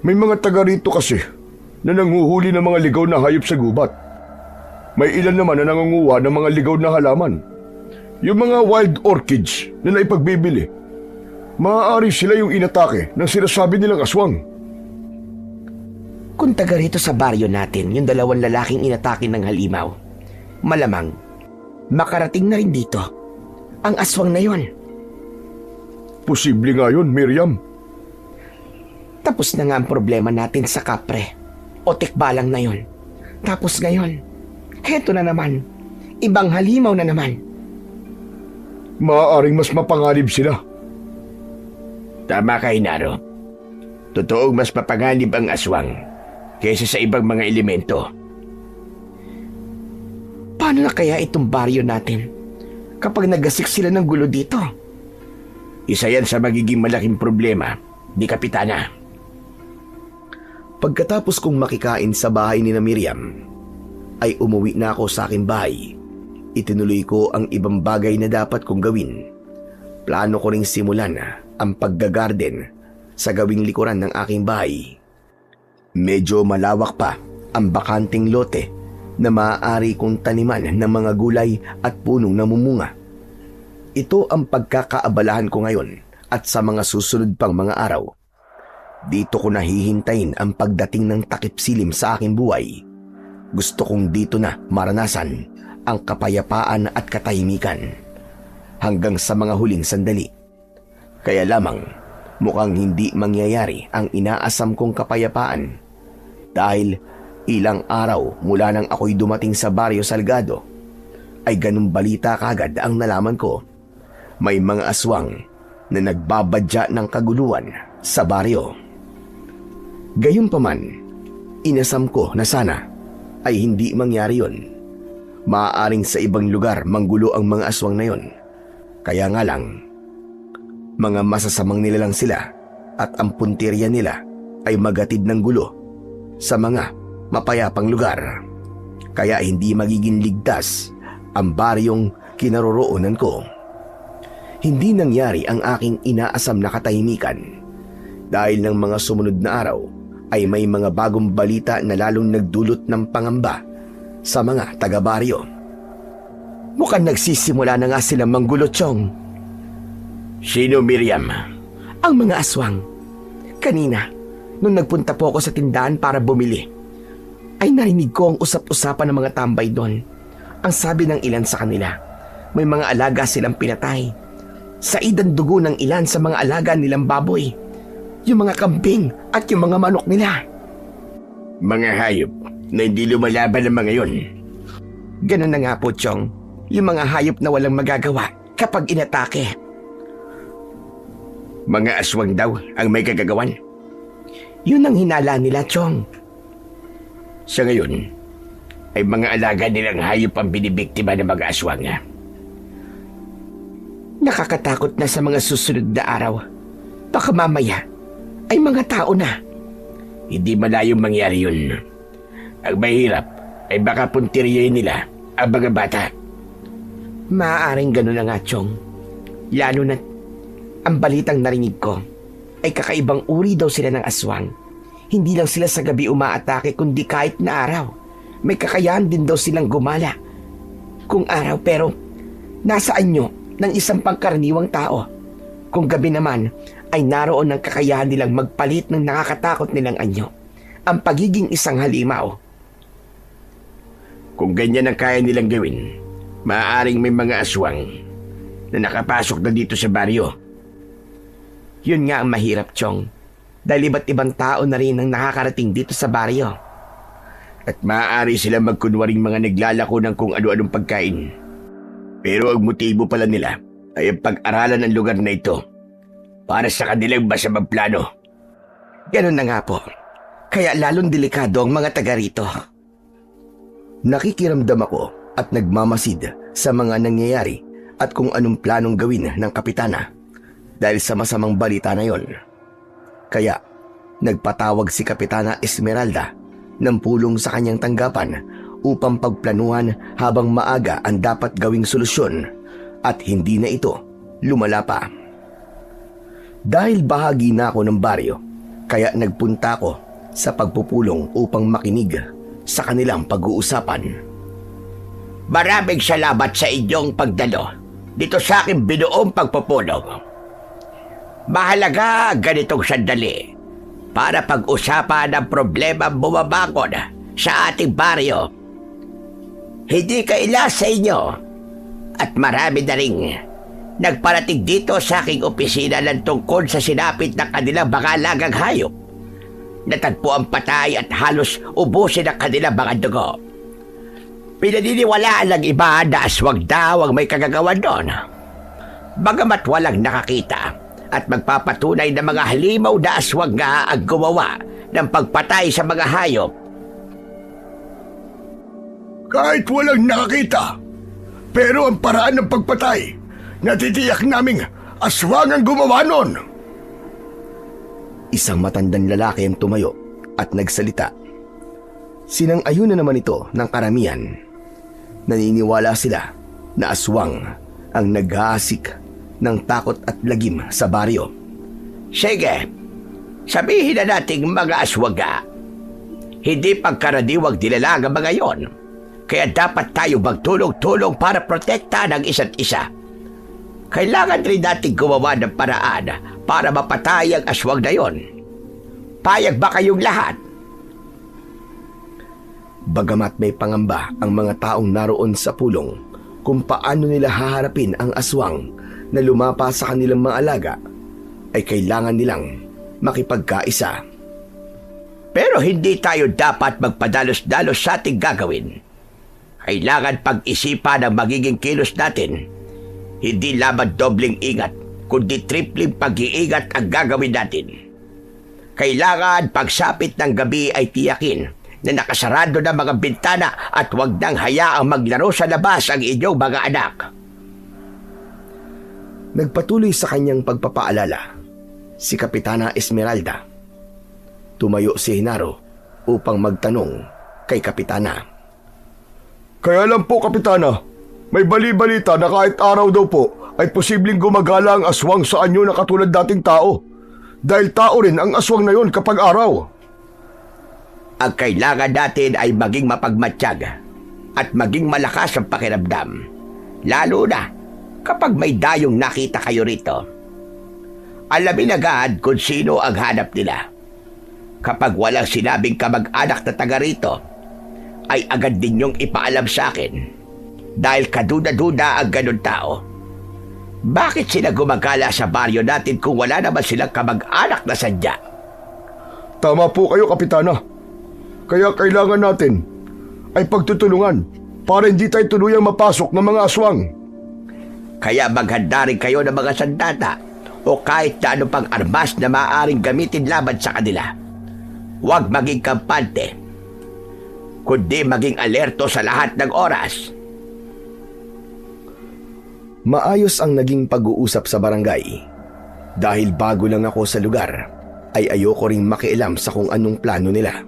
May mga taga rito kasi na nanguhuli ng mga ligaw na hayop sa gubat. May ilan naman na nangunguha ng mga ligaw na halaman. Yung mga wild orchids na naipagbibili. Maaari sila yung inatake ng sinasabi nilang aswang. Kung taga rito sa baryo natin, yung 2 lalaking inatake ng halimaw, malamang makarating na rin dito ang aswang na yon. Posible nga yun, Miriam. Tapos na nga ang problema natin sa kapre o tikbalang na yon. Tapos ngayon, heto na naman, ibang halimaw na naman. Maaaring mas mapanganib sila. Tama ka, Inaro. Totoong mas mapanganib ang aswang kaysa sa ibang mga elemento. Paano na kaya itong baryo natin kapag nagasik sila ng gulo dito? Isa yan sa magiging malaking problema ni Kapitana. Pagkatapos kong makikain sa bahay ni Miriam, ay umuwi na ako sa aking bahay. Itinuloy ko ang ibang bagay na dapat kong gawin. Plano ko ring simulan ang paggagarden sa gawing likuran ng aking bahay. Medyo malawak pa ang bakanting lote na maaari kong taniman ng mga gulay at punong namumunga. Ito ang pagkakaabalahan ko ngayon at sa mga susunod pang mga araw. Dito ko nahihintayin ang pagdating ng takip silim sa aking buhay. Gusto kong dito na maranasan ang kapayapaan at katahimikan hanggang sa mga huling sandali. Kaya lamang mukhang hindi mangyayari ang inaasam kong kapayapaan dahil ilang araw mula nang ako'y dumating sa Barrio Salgado ay ganung balita kagad ang nalaman ko. May mga aswang na nagbabadya ng kaguluhan sa baryo. Gayunpaman, inasam ko na sana ay hindi mangyari yon. Maaaring sa ibang lugar manggulo ang mga aswang na yon. Kaya nga lang, mga masasamang nilalang sila at ang puntirya nila ay magatid ng gulo sa mga mapayapang lugar. Kaya hindi magiging ligtas ang baryong kinaroroonan ko. Hindi nangyari ang aking inaasam na katahimikan dahil ng mga sumunod na araw ay may mga bagong balita na lalong nagdulot ng pangamba sa mga taga-baryo. Mukhang nagsisimula na nga silang manggulo, Chong. Sino, Miriam? Ang mga aswang. Kanina, nung nagpunta po ako sa tindahan para bumili, ay narinig ko ang usap-usapan ng mga tambay doon. Ang sabi ng ilan sa kanila, may mga alaga silang pinatay. sa idang dugo ng ilan sa mga alaga nilang baboy, yung mga kambing at yung mga manok nila. Mga hayop na hindi lumalaban ng mga yon. Ganun na nga po, Chong. Yung mga hayop na walang magagawa kapag inatake. Mga aswang daw ang may kagagawan. Yun ang hinala nila, Chong. Sa ngayon, ay mga alaga nilang hayop ang binibiktima ng mga aswang. Nakakatakot na sa mga susunod na araw. Baka mamaya ay mga tao na. Hindi malayong mangyari yun. Ang mahirap ay baka puntiryahin nila ang mga bata. Maaaring gano'n na nga, Chong. Lalo na ang balitang narinig ko ay kakaibang uri daw sila ng aswang. Hindi lang sila sa gabi umaatake kundi kahit na araw. May kakayahan din daw silang gumala kung araw, pero nasa anyo ng isang pangkaraniwang tao. Kung gabi naman ay naroon ng kakayahan nilang magpalit ng nakakatakot nilang anyo, ang pagiging isang halimaw. Kung ganyan ang kaya nilang gawin, maaaring may mga aswang na nakapasok na dito sa baryo. Yun nga ang mahirap, Chong. Dahil iba't ibang tao na rin ang nakakarating dito sa baryo. At maaari sila magkunwaring mga naglalako ng kung ano-anong pagkain. Pero ang motibo pala nila ay ang pag-aralan ng lugar na ito para sa kanilang masamang plano. Ganun na nga po. Kaya lalong delikado ang mga taga rito. Nakikiramdam ako at nagmamasid sa mga nangyayari at kung anong planong gawin ng kapitana dahil sa masamang balita na yon. Kaya nagpatawag si Kapitana Esmeralda ng pulong sa kanyang tanggapan upang pagplanuhan habang maaga ang dapat gawing solusyon at hindi na ito lumala pa. Dahil bahagi na ako ng baryo, kaya nagpunta ako sa pagpupulong upang makinig sa kanilang pag-uusapan. Maraming salamat sa inyong pagdalo dito sa aking binuong pagpupulong. Mahalaga ganitong sandali para pag-usapan ang problema bumabakod sa ating baryo. Hindi kaila sa inyo at marami na rin nagparating dito sa aking opisina ng tungkol sa sinapit ng kanilang mga alagang hayop. Natagpuan patay at halos ubusin ang kanilang mga dugo. Pinaniniwalaan ng iba na aswang daw ang may kagagawan doon. Bagamat walang nakakita at magpapatunay na mga halimaw na aswang nga ang gumawa ng pagpatay sa mga hayop. Kahit walang nakakita, pero ang paraan ng pagpatay, natitiyak naming aswang ang gumawa nun. Isang matandang lalaki ang tumayo at nagsalita. Sinang-ayunan naman ito ng karamihan. Naniniwala sila na aswang ang nag-aasik ng takot at lagim sa baryo. Sige, sabihin na nating mga aswaga. Hindi pagkaraniwang dilalaga mga yon. Kaya dapat tayo magtulong-tulong para protektahan ang isa't isa. Kailangan rin natin gumawa ng paraan para mapatay ang aswang na yon. Payag ba kayong lahat? Bagamat may pangamba ang mga taong naroon sa pulong kung paano nila haharapin ang aswang na lumapa sa kanilang mga alaga, ay kailangan nilang makipagkaisa. Pero hindi tayo dapat magpadalos-dalos sa ating gagawin. Kailangan pag-isipan ang magiging kilos natin. Hindi lamang dobleng ingat, kundi tripling pag-iingat ang gagawin natin. Kailangan pagsapit ng gabi ay tiyakin na nakasarado na mga bintana at huwag nang hayaang maglaro sa labas ang inyong mga anak. Nagpatuloy sa kanyang pagpapaalala si Kapitana Esmeralda. Tumayo si Genaro upang magtanong kay Kapitana. Kaya lang po, Kapitana, may bali-balita na kahit araw daw po ay posibleng gumagala ang aswang sa anyo na katulad dating tao. Dahil tao rin ang aswang na yon kapag araw. Ang kailangan natin ay maging mapagmatsyag at maging malakas ang pakiramdam. Lalo na kapag may dayong nakita kayo rito. Alamin agad kung sino ang hanap nila. Kapag walang sinabing kamag-anak na taga rito, ay agad din niyong ipaalam sa akin dahil kaduda-duda ang ganun tao. Bakit sila gumagala sa baryo natin kung wala naman silang kamag-anak na sadya? Tama po kayo, Kapitana. Kaya kailangan natin ay pagtutulungan para hindi tayo tuluyang mapasok ng mga aswang. Kaya maghanda rin kayo ng mga sandata o kahit na ano pang armas na maaaring gamitin laban sa kanila. Huwag maging kampante, kundi maging alerto sa lahat ng oras. Maayos ang naging pag-uusap sa barangay. Dahil bago lang ako sa lugar, ay ayoko ring makialam sa kung anong plano nila.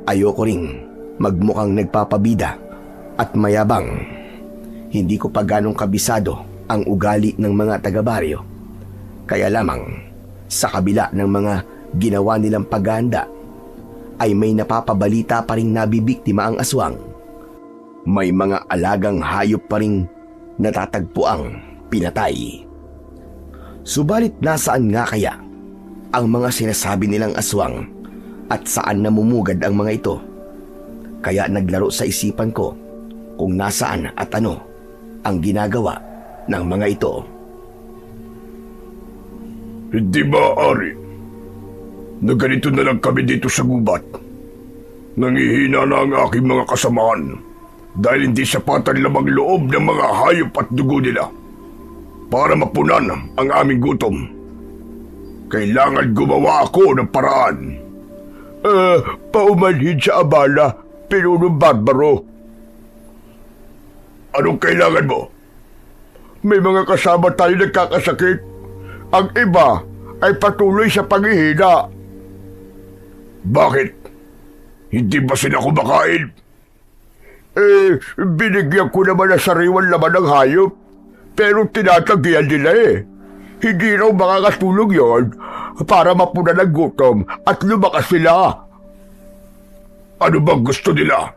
Ayoko ring magmukhang nagpapabida at mayabang. Hindi ko pa ganong kabisado ang ugali ng mga taga-baryo. Kaya lamang, sa kabila ng mga ginawa nilang paghahanda, ay may napapabalita pa ring nabibiktima ang aswang. May mga alagang hayop pa ring natatagpuang pinatay. Subalit nasaan nga kaya ang mga sinasabi nilang aswang at saan namumugad ang mga ito? Kaya naglaro sa isipan ko kung nasaan at ano ang ginagawa ng mga ito. Hindi maaari na ganito na lang kami dito sa gubat. Nangihina na ang aking mga kasamaan dahil hindi sapat ang lamang loob ng mga hayop at dugo nila para mapunan ang aming gutom. Kailangan gumawa ako ng paraan. Paumanhin sa abala, Pinunong Barbaro. Anong kailangan mo? May mga kasama tayo nagkakasakit. Ang iba ay patuloy sa panghihina. Bakit? Hindi ba sila kumakain? Binigyan ko naman ng sariwan laman ng hayop. Pero tinatagyan nila Hindi raw makakatulong yon para mapunan ng gutom at lumakas sila. Ano bang gusto nila?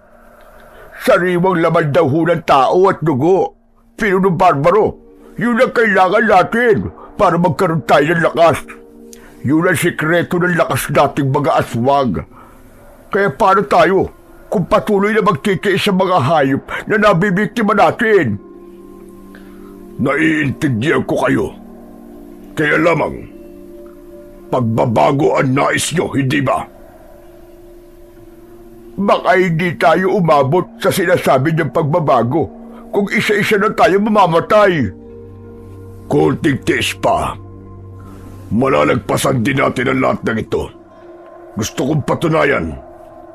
Sariwang laman daw ng tao at dugo. Pinunong Barbaro, yun ang kailangan natin para magkaroon tayo ng lakas. Yun ang sikreto ng lakas nating mga aswang. Kaya paano tayo kung patuloy na magtitiis sa mga hayop na nabibiktima natin? Naiintindihan ko kayo. Kaya lamang, pagbabago ang nais nyo, hindi ba? Baka hindi tayo umabot sa sinasabi niyang pagbabago kung isa-isa na tayo mamamatay. Kunting tiis pa. Malalagpasan din natin ang lahat ng ito. Gusto kong patunayan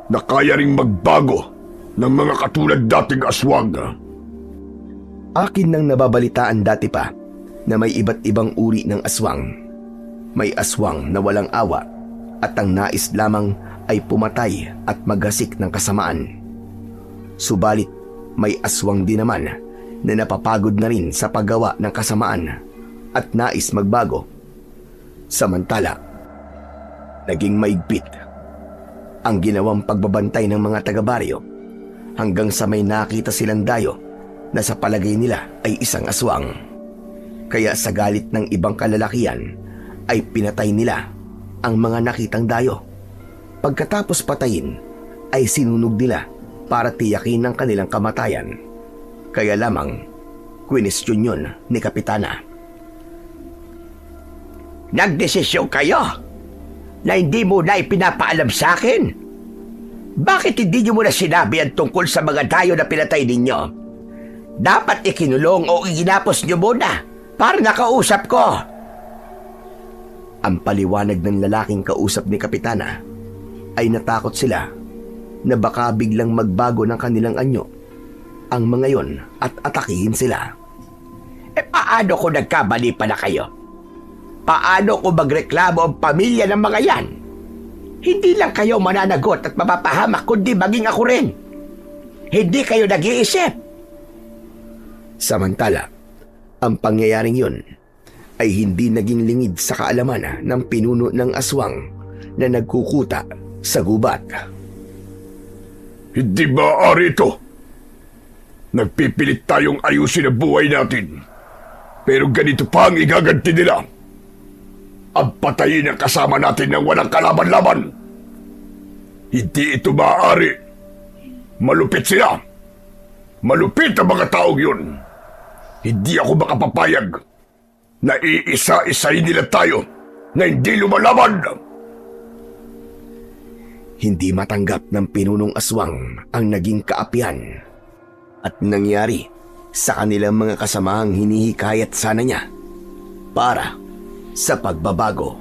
na kaya ring magbago ng mga katulad dating aswang. Akin nang nababalitaan dati pa na may iba't ibang uri ng aswang. May aswang na walang awa at ang nais lamang ay pumatay at maghasik ng kasamaan. Subalit may aswang din naman na napapagod na rin sa paggawa ng kasamaan at nais magbago. Samantala, naging maigpit ang ginawang pagbabantay ng mga taga-baryo hanggang sa may nakita silang dayo na sa palagay nila ay isang aswang. Kaya sa galit ng ibang kalalakihan ay pinatay nila ang mga nakitang dayo. Pagkatapos patayin ay sinunog nila para tiyakin ang kanilang kamatayan. Kaya lamang kwinestyon yun ni Kapitana. Nagdesisyon kayo na hindi mo na ipinapaalam sa akin? Bakit hindi nyo muna sinabi ang tungkol sa mga dayo na pinatay ninyo? Dapat ikinulong o iginapos nyo muna para nakausap ko. Ang paliwanag ng lalaking kausap ni Kapitana ay natakot sila na baka biglang magbago ng kanilang anyo ang mga yon at atakihin sila. Paano kung nagkamali pala kayo? Paano kung magreklamo ang pamilya ng mga yan? Hindi lang kayo mananagot at mapapahamak kundi maging ako rin. Hindi kayo nag-iisip. Samantala, ang pangyayaring yun ay hindi naging lingid sa kaalaman ng pinuno ng aswang na nagkukuta sa gubat. Hindi maaari ito. Nagpipilit tayong ayusin ang buhay natin. Pero ganito pa ang igaganti nila. Ang patayin ang kasama natin ng walang kalaban-laban. Hindi ito maaari. Malupit sila. Malupit ang mga taong yun. Hindi ako makapapayag na iisa-isayin nila tayo na hindi lumalaban. Hindi matanggap ng pinunong aswang ang naging kaapihan at nangyari sa kanilang mga kasamahang hinihikayat sana niya para sa pagbabago.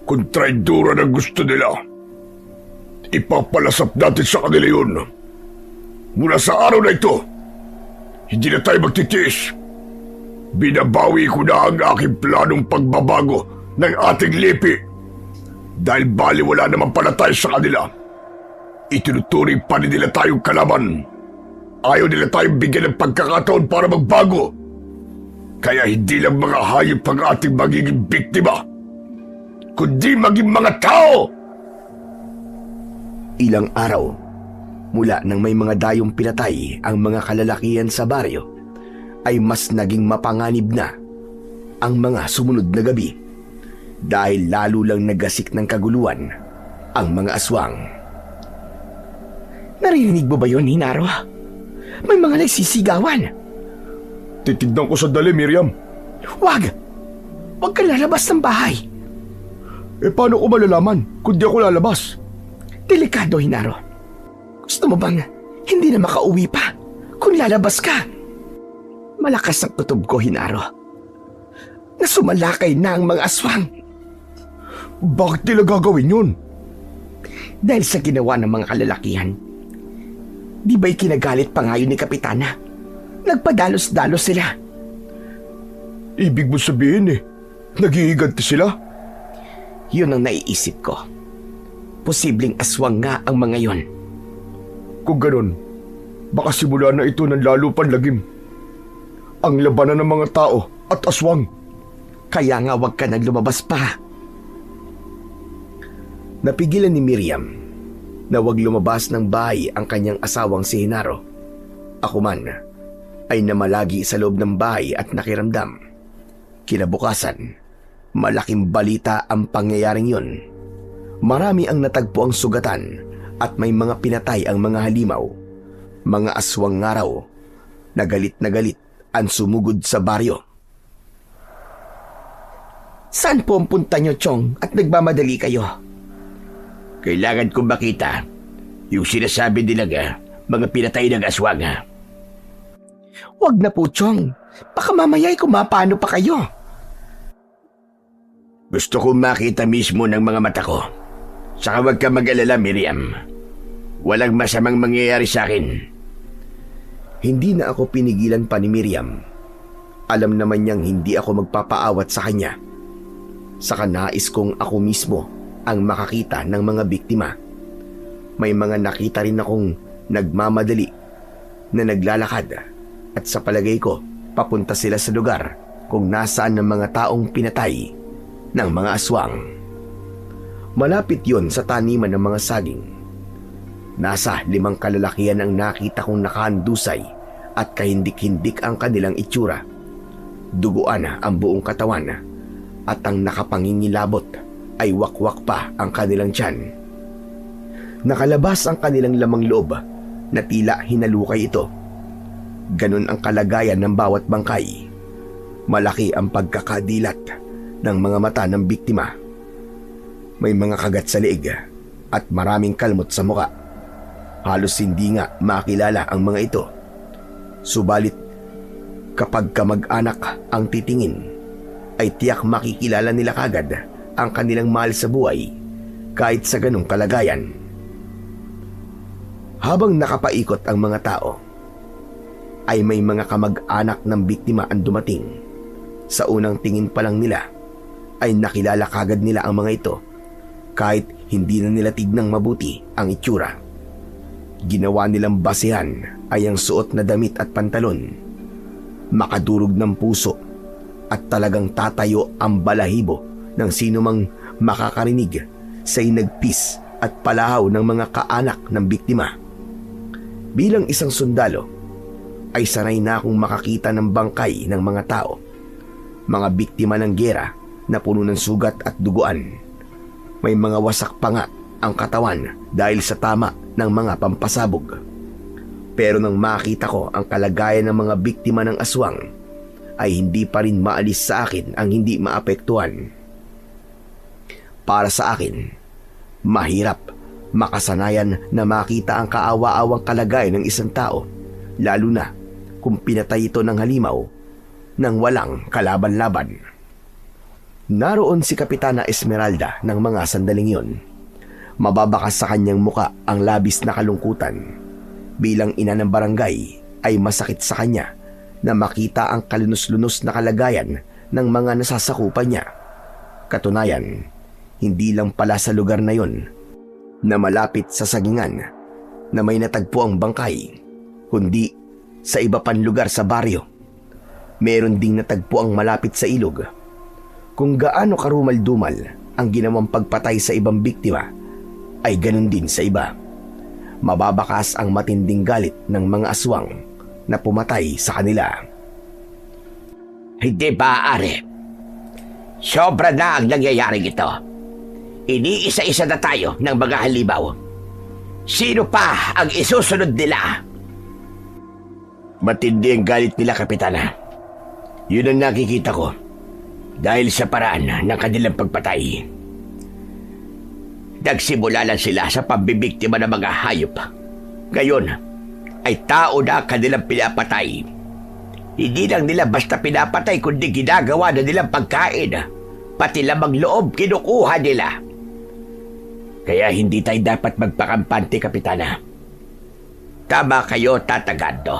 Kung traidora na gusto nila, ipapalasap natin sa kanila yun. Mula sa araw na ito, hindi na tayo magtitiis. Binabawi ko na ang aking planong pagbabago ng ating lipi. Dahil baliwala naman pala tayo sa kanila. Itinuturing pa rin nila tayong kalaban. Ayaw nila tayong bigyan ng pagkakataon para magbago. Kaya hindi lang mga hayop ang ating magiging biktima, kundi maging mga tao. Ilang araw mula nang may mga dayong pinatay ang mga kalalakihan sa baryo, ay mas naging mapanganib na ang mga sumunod na gabi dahil lalo lang nagasik ng kaguluhan ang mga aswang. Narinig mo ba yun, Hinaro? May mga nagsisigawan. Titignan ko sandali, Miriam. Wag! Huwag ka lalabas ng bahay. Paano ko malalaman kung di ako lalabas? Delikado, Hinaro. Gusto mo bang hindi na makauwi pa kung lalabas ka? Malakas ang kutob ko, Hinaro. Nasumalakay na ang mga aswang. Bakit nila gagawin yun? Dahil sa ginawa ng mga kalalakihan. Di ba'y kinagalit pa ngayon ni Kapitana? Nagpadalos-dalos sila. Ibig mo sabihin naghihiganti sila? Yun ang naiisip ko. Posibleng aswang nga ang mga yon. Kung ganun, baka simula na ito ng lalo panlagim. Ang labanan ng mga tao at aswang. Kaya nga wag ka nang lumabas pa. Napigilan ni Miriam na wag lumabas ng bahay ang kanyang asawang si Hinaro. Ako man ay namalagi sa loob ng bahay at nakiramdam. Kinabukasan, malaking balita ang pangyayaring yun. Marami ang natagpo ang sugatan at may mga pinatay ang mga halimaw. Mga aswang nga raw na galit ang sumugod sa baryo. Saan po ang punta nyo, Chong, at nagmamadali kayo? Kailangan kong makita yung sinasabi nila mga pinatay ng aswang. Wag na po, Chong. Baka mamaya'y kumapano pa kayo. Gusto kong makita mismo ng mga mata ko. Saka huwag ka mag-alala, Miriam. Walang masamang mangyayari sa akin. Hindi na ako pinigilan pa ni Miriam. Alam naman niyang hindi ako magpapaawat sa kanya. Saka nais kong ako mismo ang makakita ng mga biktima. May mga nakita rin akong nagmamadali na naglalakad at sa palagay ko papunta sila sa lugar kung nasaan ng mga taong pinatay ng mga aswang. Malapit yon sa taniman ng mga saging. Nasa 5 kalalakihan ang nakita kong nakahandusay at kahindik-hindik ang kanilang itsura. Duguan ang buong katawan at ang nakapangingilabot ay wakwak pa ang kanilang tiyan. Nakalabas ang kanilang lamang loob na tila hinalukay ito. Ganon ang kalagayan ng bawat bangkay. Malaki ang pagkakadilat ng mga mata ng biktima. May mga kagat sa leeg at maraming kalmot sa muka. Halos hindi nga makilala ang mga ito. Subalit kapag kamag-anak ang titingin, ay tiyak makikilala nila kagad ang kanilang mahal sa buhay kahit sa ganong kalagayan. Habang nakapaikot ang mga tao, ay may mga kamag-anak ng biktima ang dumating. Sa unang tingin pa lang nila, ay nakilala kagad nila ang mga ito kahit hindi na nila tignang mabuti ang itsura. Ginawa nilang basehan ay ang suot na damit at pantalon. Makadurog ng puso at talagang tatayo ang balahibo ng sinumang makakarinig sa inagpis at palahaw ng mga kaanak ng biktima. Bilang isang sundalo, ay sanay na akong makakita ng bangkay ng mga tao, mga biktima ng giyera na puno ng sugat at duguan. May mga wasak pa nga ang katawan dahil sa tama ng mga pampasabog. Pero nang makita ko ang kalagayan ng mga biktima ng aswang, ay hindi pa rin maalis sa akin ang hindi maapektuhan. Para sa akin, mahirap makasanayan na makita ang kaawa-awang kalagayan ng isang tao, lalo na kung pinatay ito ng halimaw nang walang kalaban-laban. Naroon si Kapitana Esmeralda ng mga sandaling yon. Mababakas sa kanyang muka ang labis na kalungkutan. Bilang ina ng barangay ay masakit sa kanya na makita ang kalunos-lunos na kalagayan ng mga nasasakupan niya. Katunayan, hindi lang pala sa lugar na yon na malapit sa sagingan na may natagpo ang bangkay, kundi sa iba pang lugar sa baryo. Meron ding natagpo ang malapit sa ilog. Kung gaano karumal-dumal ang ginawang pagpatay sa ibang biktima, ay ganun din sa iba. Mababakas ang matinding galit ng mga aswang na pumatay sa kanila. Hindi ba, Are? Sobra na ang nangyayaring ito. Iniisa-isa na tayo ng mga halimaw. Sino pa ang isusunod nila? Matindi ang galit nila, Kapitana. Yun ang nakikita ko dahil sa paraan ng kanilang pagpatay. Nagsimula lang sila sa pambibiktima ng mga hayop. Ngayon ay tao na kanilang pinapatay. Hindi lang nila basta pinapatay kundi ginagawa na nilang pagkain. Pati lamang loob kinukuha nila. Kaya hindi tayo dapat magpakampante, Kapitana. Tama kayo, Tatagando.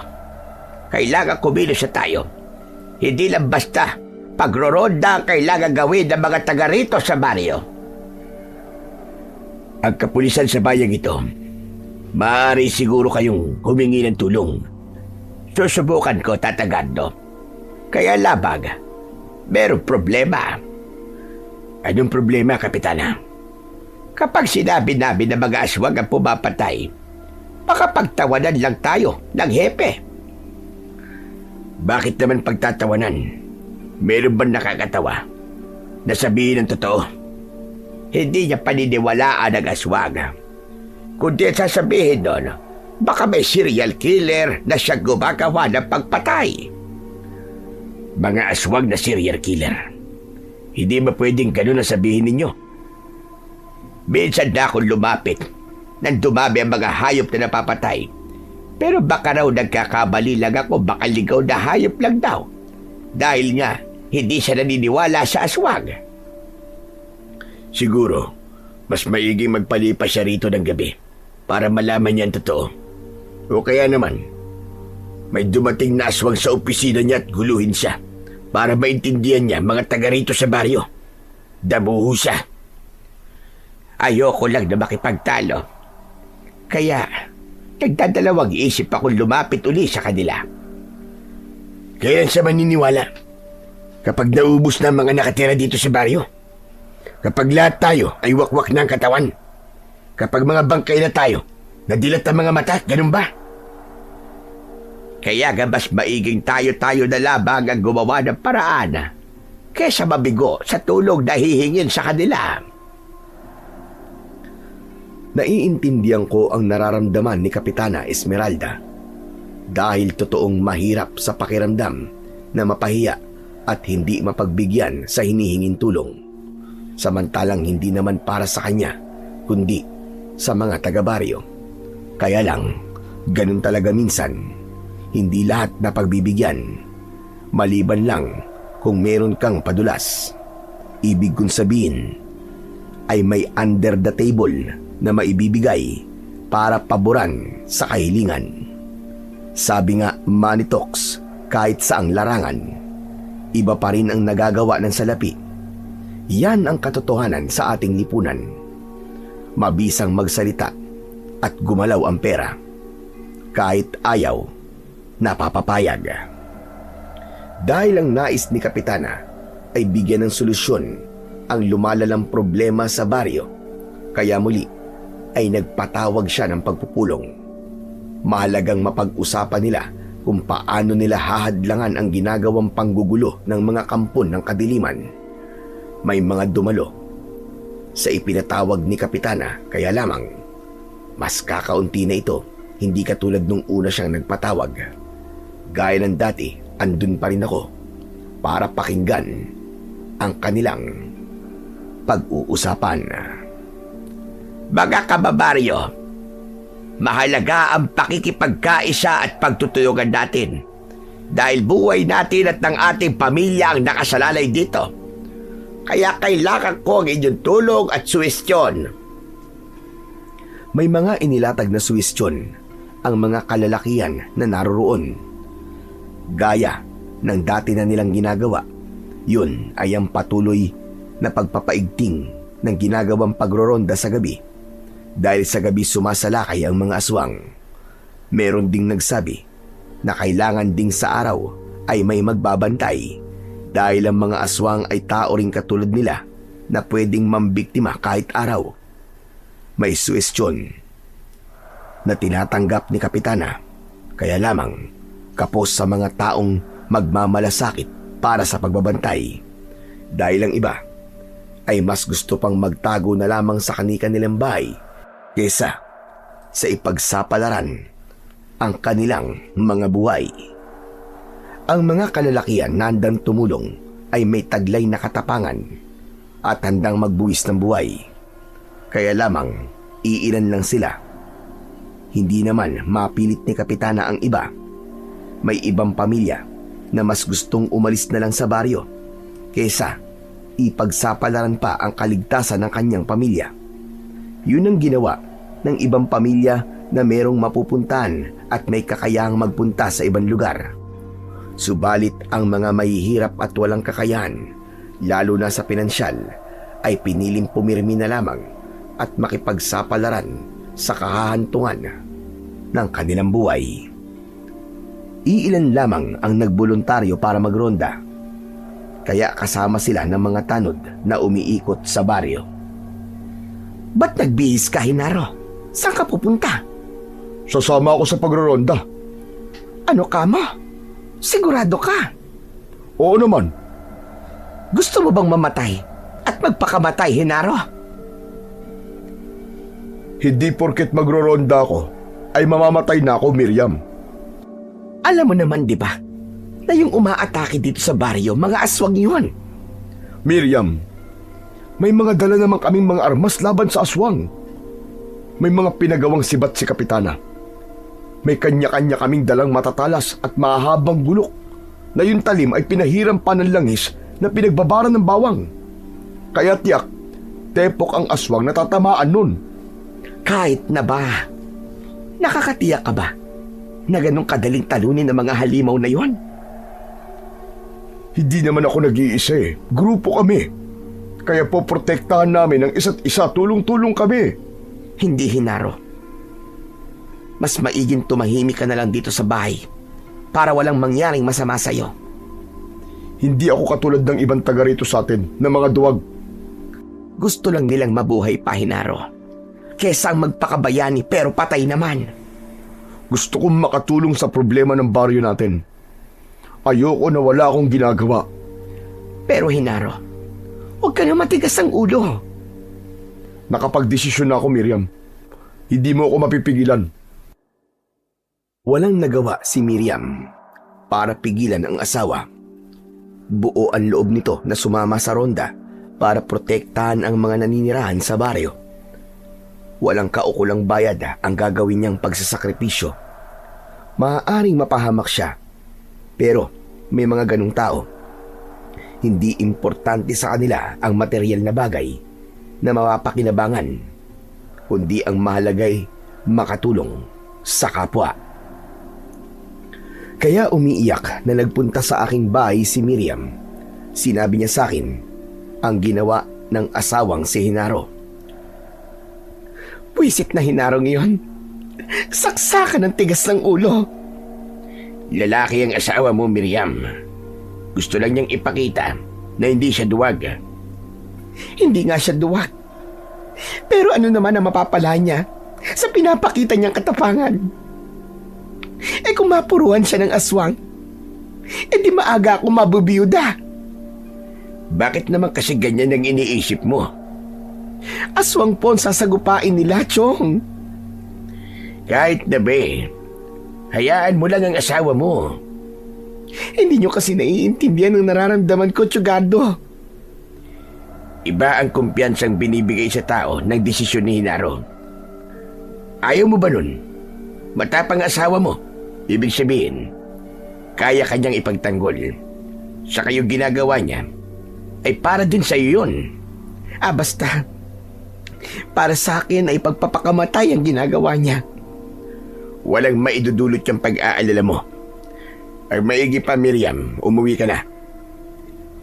Kailangan kumilos na tayo. Hindi lang basta pagroronda ang kailangan gawin ng mga taga rito sa baryo. Ang kapulisan sa bayang ito, maaari siguro kayong humingi ng tulong. Susubukan ko, Tatagando. Kaya labag, merong problema. Anong problema, Kapitana? Kapag sinabi namin na mga aswang ang pumapatay, makapagtawanan lang tayo ng hepe. Bakit naman pagtatawanan? Meron ba nakakatawa? Nasabihin ng totoo? Hindi niya paniniwalaan ang aswang. Kundi sasabihin doon, baka may serial killer na siya gumagawa ng pagpatay. Mga aswang na serial killer. Hindi ba pwedeng ganun na sabihin ninyo? Minsan na akong lumapit nang dumami ang mga hayop na napapatay. Pero baka raw nagkakamali lang ako, baka ligaw na hayop lang daw. Dahil nga, hindi siya naniniwala sa aswang. Siguro, mas maiging magpalipas siya rito ng gabi para malaman niya ang totoo. O kaya naman, may dumating na aswang sa opisina niya at guluhin siya para maintindihan niya mga taga rito sa baryo. Damuho siya. Ayoko lang na makipagtalo. Kaya, nagdadalawang isip akong lumapit uli sa kanila. Kailan siya maniniwala? Kapag naubos na ang mga nakatira dito sa baryo? Kapag lahat tayo ay wakwak na ang katawan? Kapag mga bangkay na tayo, nadilat ang mga mata, ganun ba? Kaya nga mas maiging tayo-tayo na labang ang gumawa ng paraan kesa mabigo sa tulong na hihingin sa kanila. Naiintindihan ko ang nararamdaman ni Kapitana Esmeralda dahil totoong mahirap sa pakiramdam na mapahiya at hindi mapagbigyan sa hinihinging tulong. Samantalang hindi naman para sa kanya, kundi sa mga taga-baryo. Kaya lang, ganun talaga minsan, hindi lahat na pagbibigyan. Maliban lang kung meron kang padulas. Ibig kong sabihin ay may under the table na maibibigay para paboran sa kahilingan. Sabi nga, money talks, kahit saang larangan. Iba pa rin ang nagagawa ng salapi. Yan ang katotohanan sa ating lipunan. Mabisang magsalita at gumalaw ang pera. Kahit ayaw, napapapayag. Dahil ang nais ni Kapitana ay bigyan ng solusyon ang lumalalang problema sa baryo, kaya muli ay nagpatawag siya ng pagpupulong. Mahalagang mapag-usapan nila kung paano nila hahadlangan ang ginagawang panggugulo ng mga kampon ng kadiliman. May mga dumalo sa ipinatawag ni Kapitana, kaya lamang mas kakaunti na ito, Hindi katulad nung una siyang nagpatawag. Gaya ng dati, andun pa rin ako para pakinggan ang kanilang pag-uusapan. Mga kababaryo, mahalaga ang pakikipagkaisa at pagtutulungan natin dahil buhay natin at ng ating pamilya ang nakasalalay dito. Kaya kailangan ko ang inyong tulong at suwestyon. May mga inilatag na suwestyon ang mga kalalakihan na naroroon. Gaya ng dati na nilang ginagawa, yun ay ang patuloy na pagpapaigting ng ginagawang pagroronda sa gabi. Dahil sa gabi sumasalakay ang mga aswang. Meron ding nagsabi na kailangan ding sa araw ay may magbabantay dahil ang mga aswang ay tao ring katulad nila na pwedeng mambiktima kahit araw. May suwestyon na tinatanggap ni Kapitana, kaya lamang kapos sa mga taong magmamalasakit para sa pagbabantay. Dahil ang iba ay mas gusto pang magtago na lamang sa kanilang bahay kesa sa ipagsapalaran ang kanilang mga buhay. Ang mga kalalakihan na handang tumulong ay may taglay na katapangan at handang magbuwis ng buhay. Kaya lamang iilan lang sila. Hindi naman mapilit ni Kapitana ang iba. May ibang pamilya na mas gustong umalis na lang sa baryo kesa ipagsapalaran pa ang kaligtasan ng kanyang pamilya. Yun ang ginawa ng ibang pamilya na merong mapupuntahan at may kakayahang magpunta sa ibang lugar. Subalit ang mga mahihirap at walang kakayahan, lalo na sa pinansyal, ay piniling pumirmi na lamang at makipagsapalaran sa kahahantungan ng kanilang buhay. Iilan lamang ang nagboluntaryo para magronda, kaya kasama sila ng mga tanod na umiikot sa baryo. Ba't nagbihis ka, Hinaro? Saan ka pupunta? Sasama ako sa pagroronda. Ano ka mo? Sigurado ka? Oo naman. Gusto mo bang mamatay at magpakamatay, Hinaro? Hindi porket magroronda ako ay mamamatay na ako, Miriam. Alam mo naman, di ba, na yung umaatake dito sa baryo, mga aswang yun. Miriam, may mga dala naman kaming mga armas laban sa aswang. May mga pinagawang sibat si Kapitana. May kanya-kanya kaming dalang matatalas at mahahabang bulok na yung talim ay pinahiram pa ng langis na pinagbabara ng bawang. Kaya tiyak, tepok ang aswang na tatamaan nun. Kahit na ba, nakakatiyak ka ba na ganong kadaling talunin ng mga halimaw na yon? Hindi naman ako nag-iisa eh. Grupo kami. Kaya poprotektahan namin ang isa't isa, tulong-tulong kami. Hindi, Hinaro. Mas maiging tumahimik ka na lang dito sa bahay para walang mangyaring masama sa'yo. Hindi ako katulad ng ibang taga rito sa atin na mga duwag. Gusto lang nilang mabuhay pa, Hinaro, kesa ang magpakabayani pero patay naman. Gusto kong makatulong sa problema ng baryo natin. Ayoko na wala akong ginagawa. Pero Hinaro, huwag ka na matigas ang ulo. Nakapagdesisyon na ako, Miriam. Hindi mo ako mapipigilan. Walang nagawa si Miriam para pigilan ang asawa. Buo ang loob nito na sumama sa ronda para protektahan ang mga naninirahan sa baryo. Walang kaukulang bayad ang gagawin niyang pagsasakripisyo. Maaaring mapahamak siya, pero may mga ganong tao. Hindi importante sa kanila ang materyal na bagay na mapapakinabangan, kundi ang mahalagay makatulong sa kapwa. Kaya umiiyak na nagpunta sa aking bahay si Miriam. Sinabi niya sa akin ang ginawa ng asawang si Hinaro. Puwisit na Hinaro ngayon. Saksakan ng tigas ng ulo. Lalaki ang asawa mo, Miriam. Gusto lang niyang ipakita na hindi siya duwag. Hindi nga siya duwag. Pero ano naman ang mapapala niya sa pinapakita niyang katapangan? Eh kung mapuruan siya ng aswang, eh di maaga akong mabubiyuda. Bakit naman kasi ganyan ang iniisip mo? Aswang po ang sasagupain nila, Chong. Kahit na ba, hayaan mo lang ang asawa mo. Hindi nyo kasi naiintindihan ang nararamdaman ko, Tsugardo. Iba ang kumpiyansang binibigay sa tao ng desisyon ni Hinaro. Ayaw mo ba nun? Matapang asawa mo. Ibig sabihin, kaya kanyang ipagtanggol. Sa kayong ginagawa niya, ay para din sa iyo yun. Basta, para sa akin ay pagpapakamatay ang ginagawa niya. Walang maidudulot yung pag-aalala mo. Ang maigi pa, Miriam, umuwi ka na.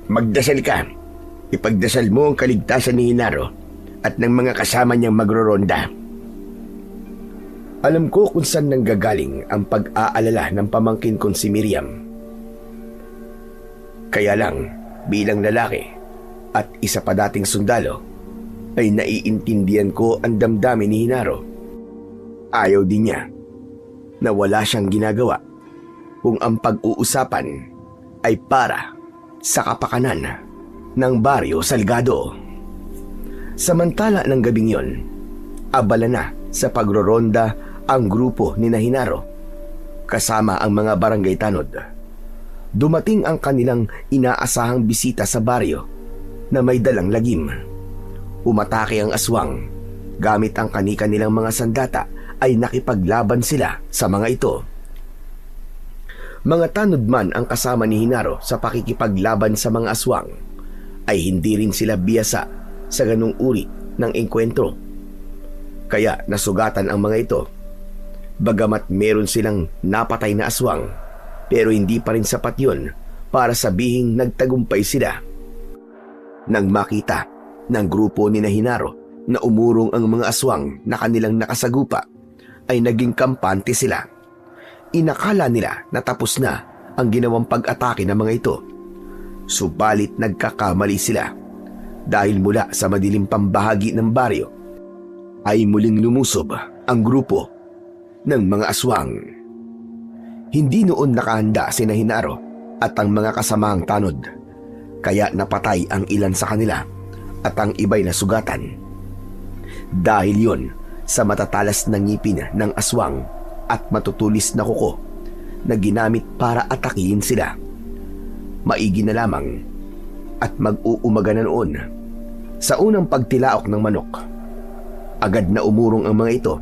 Magdasal ka. Ipagdasal mo ang kaligtasan ni Hinaro at ng mga kasama niyang magroronda. Alam ko kung saan nanggagaling ang pag-aalala ng pamangkin kong si Miriam. Kaya lang, bilang lalaki at isa pa dating sundalo, ay naiintindihan ko ang damdamin ni Hinaro. Ayaw din niya na wala siyang ginagawa kung ang pag-uusapan ay para sa kapakanan ng Baryo Salgado. Samantala ng gabing yon, abala na sa pagroronda ang grupo ni Hinaro kasama ang mga barangay tanod. Dumating ang kanilang inaasahang bisita sa baryo na may dalang lagim. Umatake ang aswang. Gamit ang kani-kanilang mga sandata ay nakipaglaban sila sa mga ito. Mga tanod man ang kasama ni Hinaro sa pakikipaglaban sa mga aswang, ay hindi rin sila biyasa sa ganung uri ng engkwentro. Kaya nasugatan ang mga ito. Bagamat meron silang napatay na aswang, pero hindi pa rin sapat yun para sabihing nagtagumpay sila. Nang makita ng grupo ni Hinaro na umurong ang mga aswang na kanilang nakasagupa, ay naging kampante sila. Inakala nila na tapos na ang ginawang pag-atake ng mga ito. Subalit nagkakamali sila dahil mula sa madilim pambahagi ng baryo ay muling lumusob ang grupo ng mga aswang. Hindi noon nakahanda si Hinaro at ang mga kasamaang tanod, kaya napatay ang ilan sa kanila at ang iba'y nasugatan. Dahil yon sa matatalas na ngipin ng aswang at matutulis na kuko na ginamit para atakihin sila. Maigi na lamang at mag-uumaga na noon. Sa unang pagtilaok ng manok, agad na umurong ang mga ito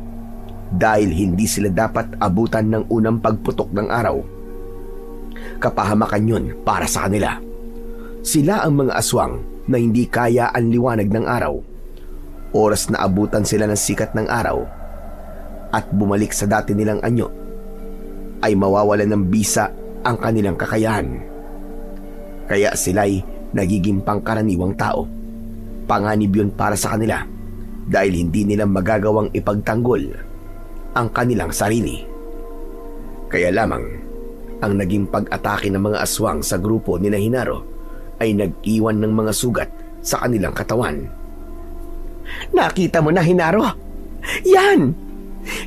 dahil hindi sila dapat abutan ng unang pagputok ng araw. Kapahamakan yun para sa kanila. Sila ang mga aswang na hindi kaya ang liwanag ng araw. Oras na abutan sila ng sikat ng araw at bumalik sa dati nilang anyo, ay mawawalan ng bisa ang kanilang kakayahan. Kaya sila'y nagiging pangkaraniwang tao. Panganib yun para sa kanila dahil hindi nila magagawang ipagtanggol ang kanilang sarili. Kaya lamang ang naging pag-atake ng mga aswang sa grupo ni Hinaro ay nag-iwan ng mga sugat sa kanilang katawan. Nakita mo na, Hinaro? Yan!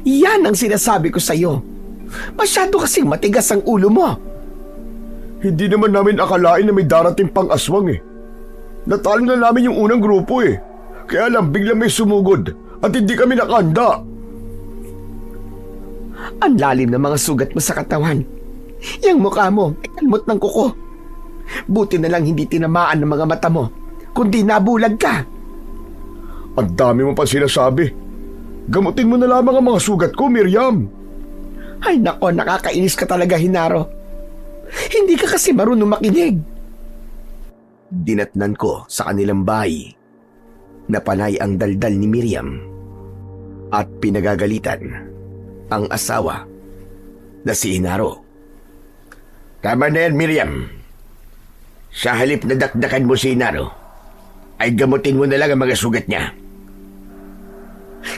Yan ang sinasabi ko sa'yo. Masyado kasing matigas ang ulo mo. Hindi naman namin akalain na may darating pang aswang eh. Natalo na namin yung unang grupo eh. Kaya lang biglang may sumugod at hindi kami nakahanda. Ang lalim ng mga sugat mo sa katawan. Yang mukha mo ay kalmot ng kuko. Buti na lang hindi tinamaan ng mga mata mo, kundi nabulag ka. Ang dami mo pa sinasabi. Gamutin mo na lamang ang mga sugat ko, Miriam. Ay nako, nakakainis ka talaga, Hinaro. Hindi ka kasi marunong makinig. Dinatnan ko sa kanilang bahay na panay ang daldal ni Miriam at pinagagalitan ang asawa na si Hinaro. Tama na yan, Miriam. Sa halip na dakdakan mo si Hinaro, ay gamutin mo na lang ang mga sugat niya.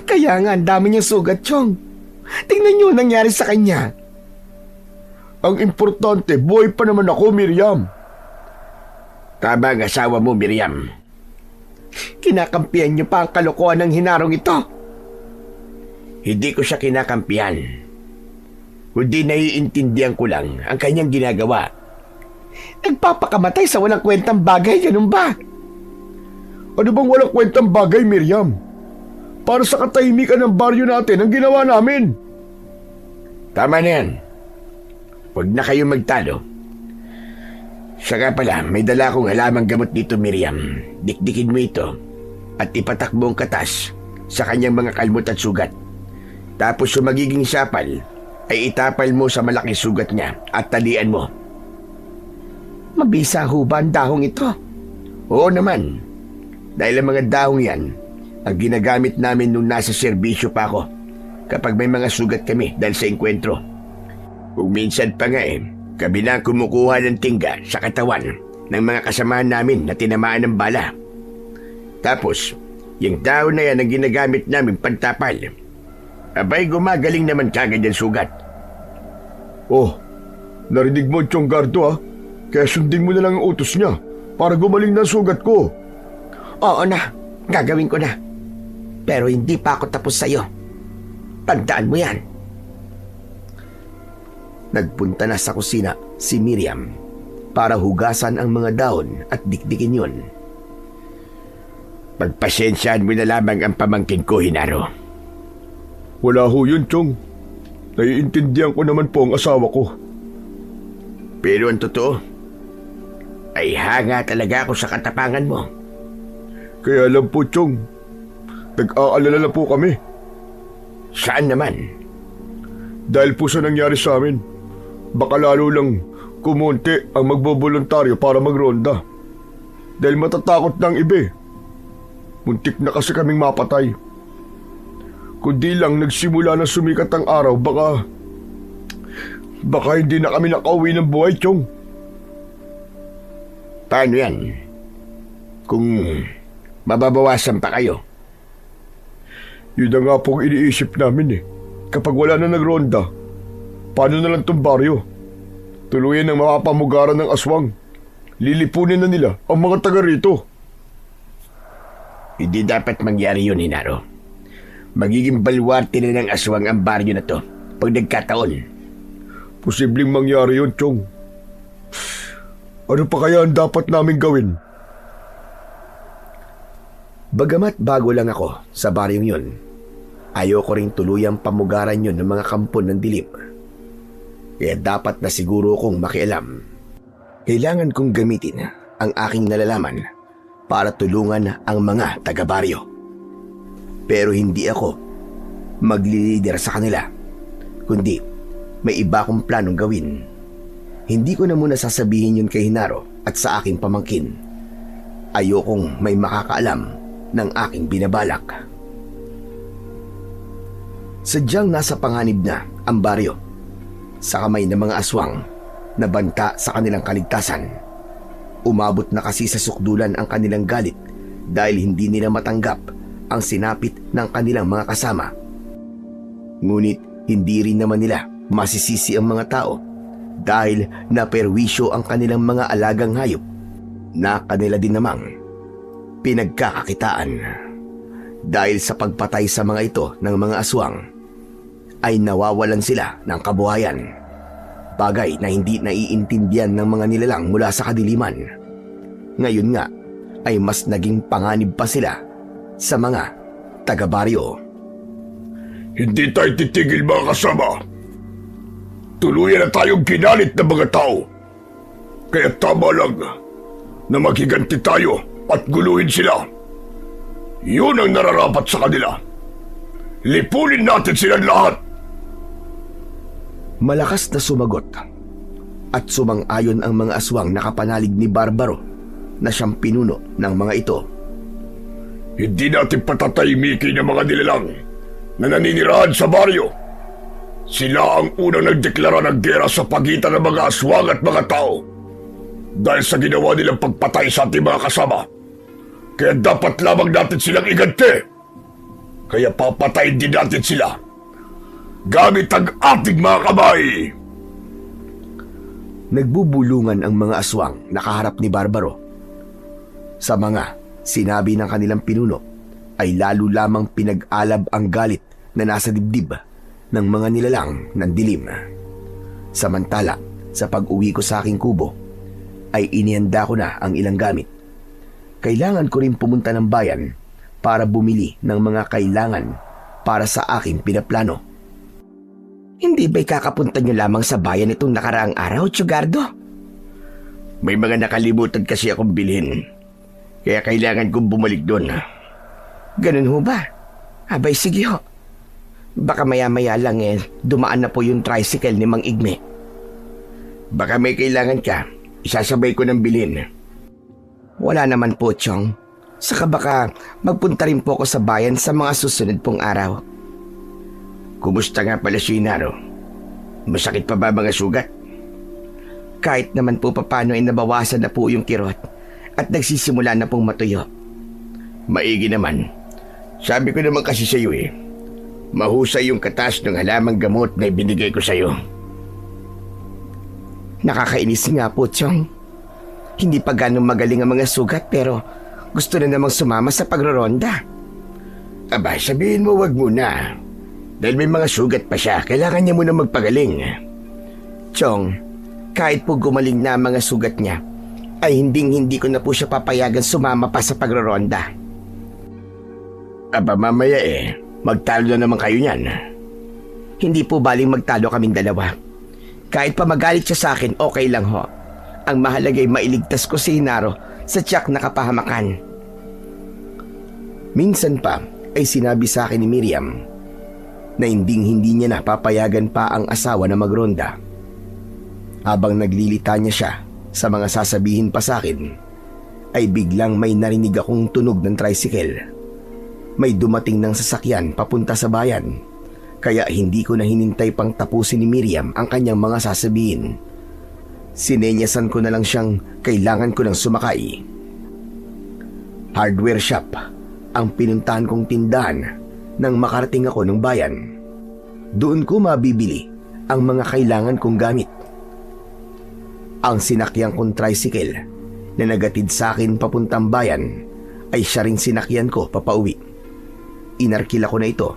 Kaya nga, ang dami niyang sugat, Chong. Tingnan niyo ang nangyari sa kanya. Ang importante, buhay pa naman ako, Miriam. Tama ang asawa mo, Miriam. Kinakampihan niyo pa ang kalokohan ng Hinarong ito. Hindi ko siya kinakampihan. Kundi naiintindihan ko lang ang kanyang ginagawa. Nagpapakamatay sa walang kwentang bagay, ganun ba? Ano bang walang kwentang bagay, Miriam? Para sa katahimikan ng baryo natin ang ginawa namin. Tama na yan. Huwag na kayong magtalo. Saka pala, may dala akong halamang gamot dito, Miriam. Dikdikin mo ito at ipatak mo ang katas sa kanyang mga kalmot at sugat. Tapos yung magiging sapal ay itapal mo sa malaking sugat niya at talian mo. Mabisa ho ba ang dahong ito? Oo naman. Dahil ang mga dahong yan ang ginagamit namin nung nasa serbisyo pa ako kapag may mga sugat kami dahil sa engkwentro. Kung minsan pa nga kami na ang kumukuha ng tingga sa katawan ng mga kasamahan namin na tinamaan ng bala. Tapos, yung dahon na yan ang ginagamit namin pantapal. Abay, gumagaling naman kagad ang sugat. Oh, narinig mo, Chong Gardo, Kaya sundin mo na lang ang utos niya para gumaling na ang sugat ko. Oo na, gagawin ko na. Pero hindi pa ako tapos sa'yo. Tandaan mo yan. Nagpunta na sa kusina si Miriam para hugasan ang mga dahon at dikdikin yon. Pagpasensyaan mo na lamang ang pamangkin ko, Hinaro. Wala ho yun, Chong. Naiintindihan ko naman po ang asawa ko. Pero ang totoo, ay hanga talaga ako sa katapangan mo. Kaya lang po, Chong. Nag-aalala na po kami. Saan naman? Dahil po sa nangyari sa amin, baka lalo lang kumonti ang magboboluntaryo para magronda. Dahil matatakot ng iba. Muntik na kasi kaming mapatay. Kundi lang nagsimula na sumikat ang araw, baka hindi na kami nakauwi ng buhay, Chong. Paano yan? Kung mababawasan pa kayo? Yun na nga pong iniisip namin Kapag wala na nagronda, paano na lang tong baryo? Tuluyan ang mapapamugaran ng aswang. Lilipunin na nila ang mga taga rito. Hindi dapat mangyari yun, Hinaro. Magiging balwarte na ng aswang ang baryo na to pag nagkataon. Posibleng mangyari yun, Chong. Ano pa kaya ang dapat namin gawin? Bagamat bago lang ako sa baryong yun, ayoko ring tuluyang pamugaran yun ng mga kampon ng dilim. Kaya dapat na siguro kong makialam. Kailangan kong gamitin ang aking nalalaman para tulungan ang mga taga-baryo. Pero hindi ako maglilider sa kanila, kundi may iba akong planong gawin. Hindi ko na muna sasabihin yun kay Hinaro at sa aking pamangkin. Ayokong may makakaalam ng aking binabalak. Sadyang nasa panganib na ang baryo sa kamay ng mga aswang na banta sa kanilang kaligtasan. Umabot na kasi sa sukdulan ang kanilang galit dahil hindi nila matanggap ang sinapit ng kanilang mga kasama. Ngunit hindi rin naman nila masisisi ang mga tao dahil naperwisyo ang kanilang mga alagang hayop na kanila din namang pinagkakakitaan. Dahil sa pagpatay sa mga ito ng mga aswang, ay nawawalan sila ng kabuhayan. Bagay na hindi naiintindihan ng mga nilalang mula sa kadiliman. Ngayon nga ay mas naging panganib pa sila sa mga taga-baryo. Hindi tayo titigil, mga kasama. Tuluyan na tayong ginalit ng mga tao. Kaya tama lang na maghiganti tayo at guluhin sila. Yun ang nararapat sa kanila. Lipunin natin silang lahat. Malakas na sumagot at sumang-ayon ang mga aswang na kapanalig ni Barbaro na siyang pinuno ng mga ito. Hindi natin patatahimikin ang mga nilalang na naninirahan sa baryo. Sila ang unang nagdeklara ng gera sa pagitan ng mga aswang at mga tao dahil sa ginawa nilang pagpatay sa ating mga kasama. Kaya dapat lamang natin silang iganti. Kaya papatayin din natin sila gamit ang ating mga kamay. Nagbubulungan ang mga aswang nakaharap ni Barbaro. Sa mga sinabi ng kanilang pinuno ay lalo lamang pinag-alab ang galit na nasa dibdib ng mga nilalang ng dilim. Samantala, sa pag-uwi ko sa aking kubo, ay inihanda ko na ang ilang gamit. Kailangan ko rin pumunta ng bayan para bumili ng mga kailangan para sa aking pinaplano. Hindi ba'y kakapunta niyo lamang sa bayan itong nakaraang araw, Tsugardo? May mga nakalimutan kasi akong bilhin. Kaya kailangan kong bumalik doon. Ganun ho ba? Abay, sige ho. Baka maya-maya lang dumaan na po yung tricycle ni Mang Igme. Baka may kailangan ka, isasabay ko ng bilhin. Wala naman po, Chong. Saka baka magpunta rin po ako sa bayan sa mga susunod pong araw. Kumusta nga pala si Inaro? Masakit pa ba mga sugat? Kahit naman po papano ay nabawasan na po yung kirot at nagsisimula na pong matuyo. Maigi naman. Sabi ko naman kasi sa iyo mahusay yung katas ng halamang gamot na ibinigay ko sa iyo. Nakakainis nga po, Chong. Hindi pa ganong magaling ang mga sugat pero gusto na namang sumama sa pagroronda. Aba, sabihin mo wag muna. Dahil may mga sugat pa siya, kailangan niya muna magpagaling. Chong, kahit po gumaling na ang mga sugat niya, ay hindi ko na po siya papayagan sumama pa sa pagroronda. Aba, mamaya magtalo na naman kayo niyan. Hindi po baling magtalo kaming dalawa. Kahit pa magalit siya sa akin, okay lang ho. Ang mahalagay mailigtas ko si Inaro sa tiyak na kapahamakan. Minsan pa ay sinabi sa akin ni Miriam na hindi niya na papayagan pa ang asawa na magronda. Habang naglilitanya siya sa mga sasabihin pa sa akin, ay biglang may narinig akong tunog ng tricycle. May dumating ng sasakyan papunta sa bayan, kaya hindi ko na hinintay pang tapusin ni Miriam ang kanyang mga sasabihin. Sinenyasan ko na lang siyang kailangan ko ng sumakay. Hardware shop ang pinuntahan kong tindahan nang makarating ako ng bayan. Doon ko mabibili ang mga kailangan kong gamit. Ang sinakyan kong tricycle na nagatid sa akin papuntang bayan ay siya ring sinakyan ko papauwi. Inarkila ko na ito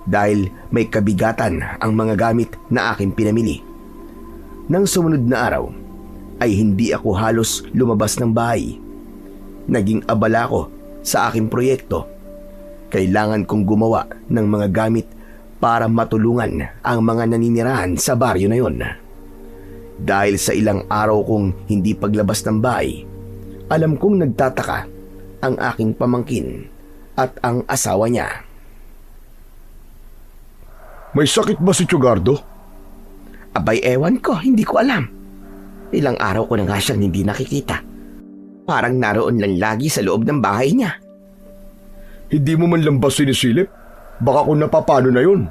dahil may kabigatan ang mga gamit na aking pinamili. Nang sumunod na araw ay hindi ako halos lumabas ng bahay. Naging abala ko sa aking proyekto. Kailangan kong gumawa ng mga gamit para matulungan ang mga naninirahan sa baryo na yon. Dahil sa ilang araw kong hindi paglabas ng bahay, alam kong nagtataka ang aking pamangkin at ang asawa niya. May sakit ba si Tsugardo? Abay, ewan ko, hindi ko alam. Ilang araw ko na nga siyang hindi nakikita. Parang naroon lang lagi sa loob ng bahay niya. Hindi mo man lang ba sinisilip? Baka kung napapano na yun.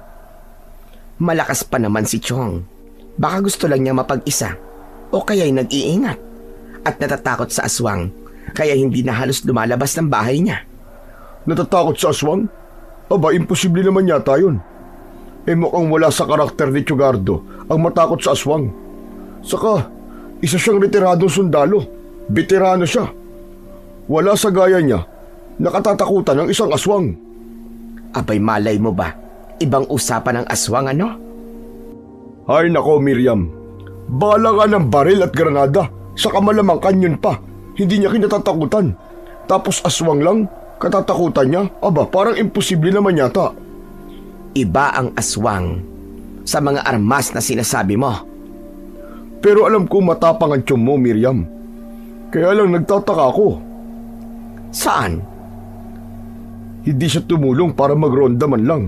Malakas pa naman si Chong. Baka gusto lang niya mapag-isa o kaya'y nag-iingat at natatakot sa aswang kaya hindi na halos lumalabas ng bahay niya. Natatakot sa aswang? Aba, imposible naman yata yun. Mukhang wala sa karakter ni Tsugardo ang matakot sa aswang. Saka, isa siyang retiradong sundalo. Veterano siya. Wala sa gaya niya nakatatakutan ng isang aswang. Abay, malay mo ba? Ibang usapan ng aswang, ano? Ay nako, Miriam. Bala nga ng baril at granada. Saka malamang kanyon pa. Hindi niya kinatatakutan. Tapos aswang lang, katatakutan niya. Aba, parang imposible naman yata. Iba ang aswang sa mga armas na sinasabi mo. Pero alam ko matapang ang tiyong mo, Miriam. Kaya lang nagtataka ako. Saan? Hindi siya tumulong para magronda man lang.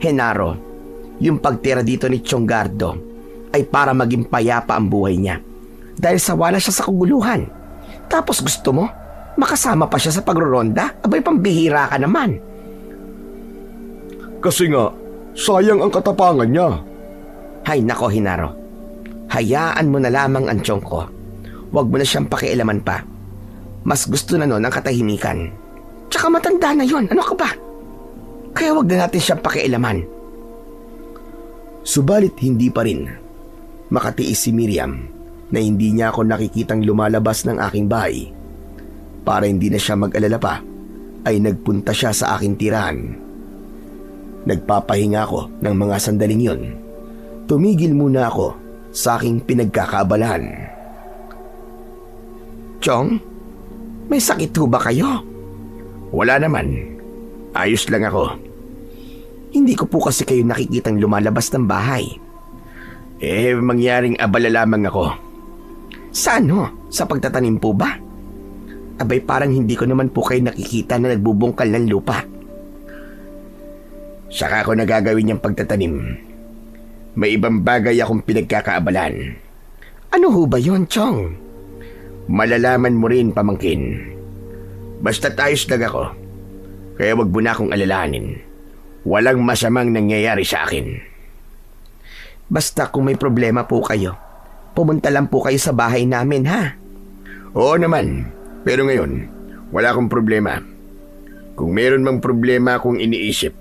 Henaro, yung pagtira dito ni Tsugardo ay para maging payapa ang buhay niya. Dahil sawala siya sa kaguluhan. Tapos gusto mo, makasama pa siya sa pagroronda? Abay, pambihira ka naman. Kasi nga, sayang ang katapangan niya. Hay nako, Henaro. Hayaan mo na lamang ang tiyong ko. Huwag mo na siyang pakialaman pa. Mas gusto na nun ang katahimikan. Tsaka matanda na yon, ano ka ba? Kaya wag na natin siyang pakialaman. Subalit hindi pa rin makatiis si Miriam na hindi niya ako nakikitang lumalabas ng aking bahay. Para hindi na siya mag-alala pa, ay nagpunta siya sa aking tirahan. Nagpapahinga ako ng mga sandaling yon. Tumigil muna ako sa aking pinagkakaabalahan. Chong, may sakit ho ba kayo? Wala naman. Ayos lang ako. Hindi ko po kasi kayo nakikitang lumalabas ng bahay. Mangyaring abala lamang ako. Sa ano? Sa pagtatanim po ba? Abay, parang hindi ko naman po kayo nakikita na nagbubungkal ng lupa. Saka ako nagagawin yung pagtatanim. May ibang bagay akong pinagkakaabalan. Ano ho ba yun, Chong? Malalaman mo rin, pamangkin. Basta't ayos lang ako. Kaya wag mo na akong alalahanin. Walang masamang nangyayari sa akin. Basta kung may problema po kayo, pumunta lang po kayo sa bahay namin, ha? Oo naman. Pero ngayon, wala akong problema. Kung meron mang problema akong iniisip,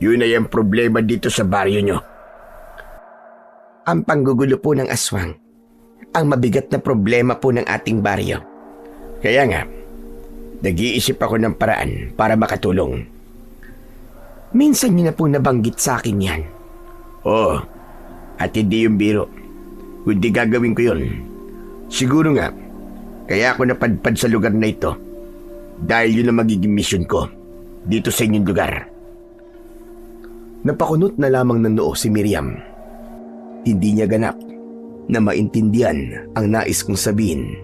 yun ay ang problema dito sa baryo nyo. Ang panggugulo po ng aswang, ang mabigat na problema po ng ating baryo. Kaya nga, nag-iisip ako ng paraan para makatulong. Minsan niyo na po nabanggit sa akin yan. Oo, at hindi yung biro. Kundi gagawin ko yun. Siguro nga, kaya ako napadpad sa lugar na ito. Dahil yun ang magiging mission ko dito sa inyong lugar. Napakunot na lamang ng noo si Miriam. Hindi niya ganap na maintindihan ang nais kong sabihin.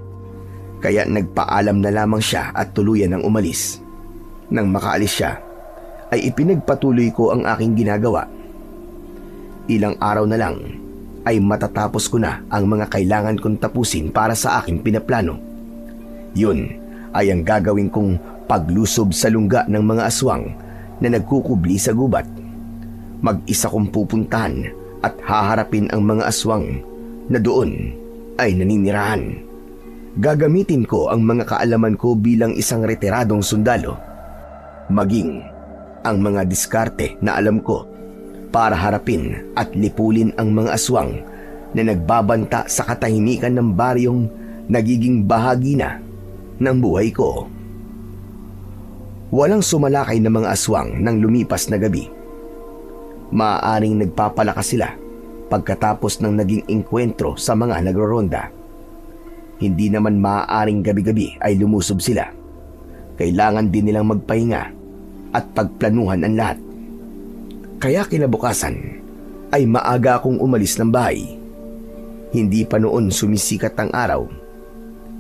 Kaya nagpaalam na lamang siya at tuluyan ang umalis. Nang makaalis siya, ay ipinagpatuloy ko ang aking ginagawa. Ilang araw na lang ay matatapos ko na ang mga kailangan kong tapusin para sa aking pinaplano. Yun ay ang gagawin kong paglusob sa lungga ng mga aswang na nagkukubli sa gubat. Mag-isa kong pupuntahan at haharapin ang mga aswang na doon ay naninirahan. Gagamitin ko ang mga kaalaman ko bilang isang retiradong sundalo, maging ang mga diskarte na alam ko para harapin at lipulin ang mga aswang na nagbabanta sa katahimikan ng baryong nagiging bahagi na ng buhay ko. Walang sumalakay na mga aswang nang lumipas na gabi. Maaaring nagpapalakas sila pagkatapos ng naging engkwentro sa mga nagroronda. Hindi naman maaaring gabi-gabi ay lumusob sila. Kailangan din nilang magpahinga at pagplanuhan ang lahat. Kaya kinabukasan ay maaga akong umalis ng bahay. Hindi pa noon sumisikat ang araw.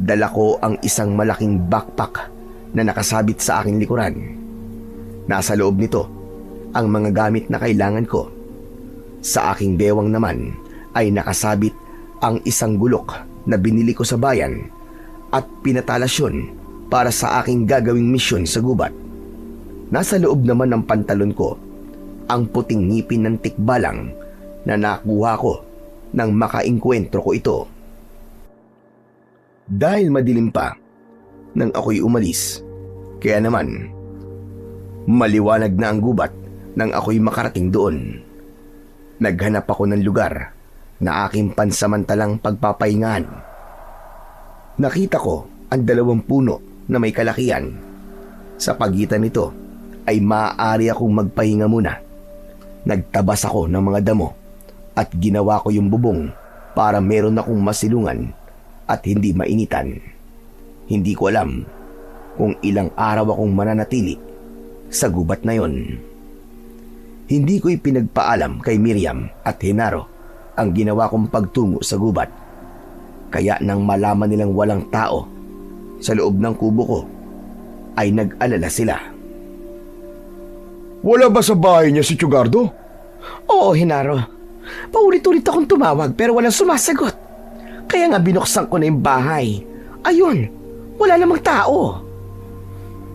Dala ko ang isang malaking backpack na nakasabit sa aking likuran. Nasa loob nito ang mga gamit na kailangan ko. Sa aking bewang naman ay nakasabit ang isang gulok na binili ko sa bayan at pinatalasyon para sa aking gagawing misyon sa gubat. Nasa loob naman ng pantalon ko ang puting ngipin ng tikbalang na nakuha ko nang makaengkwentro ko ito. Dahil madilim pa nang ako'y umalis, kaya naman maliwanag na ang gubat nang ako'y makarating doon. Naghanap ako ng lugar na aking pansamantalang pagpapahingahan. Nakita ko ang 2 puno na may kalakihan. Sa pagitan nito ay maaari akong magpahinga muna. Nagtabas ako ng mga damo at ginawa ko yung bubong para meron akong masilungan at hindi mainitan. Hindi ko alam kung ilang araw akong mananatili sa gubat na yon. Hindi ko ipinagpaalam kay Miriam at Henaro ang ginawa kong pagtungo sa gubat. Kaya nang malaman nilang walang tao sa loob ng kubo ko, ay nag-alala sila. Wala ba sa bahay niya si Tsugardo? Oo, Henaro. Paulit-ulit akong tumawag pero walang sumasagot. Kaya nga binuksan ko na yung bahay. Ayun, wala namang tao.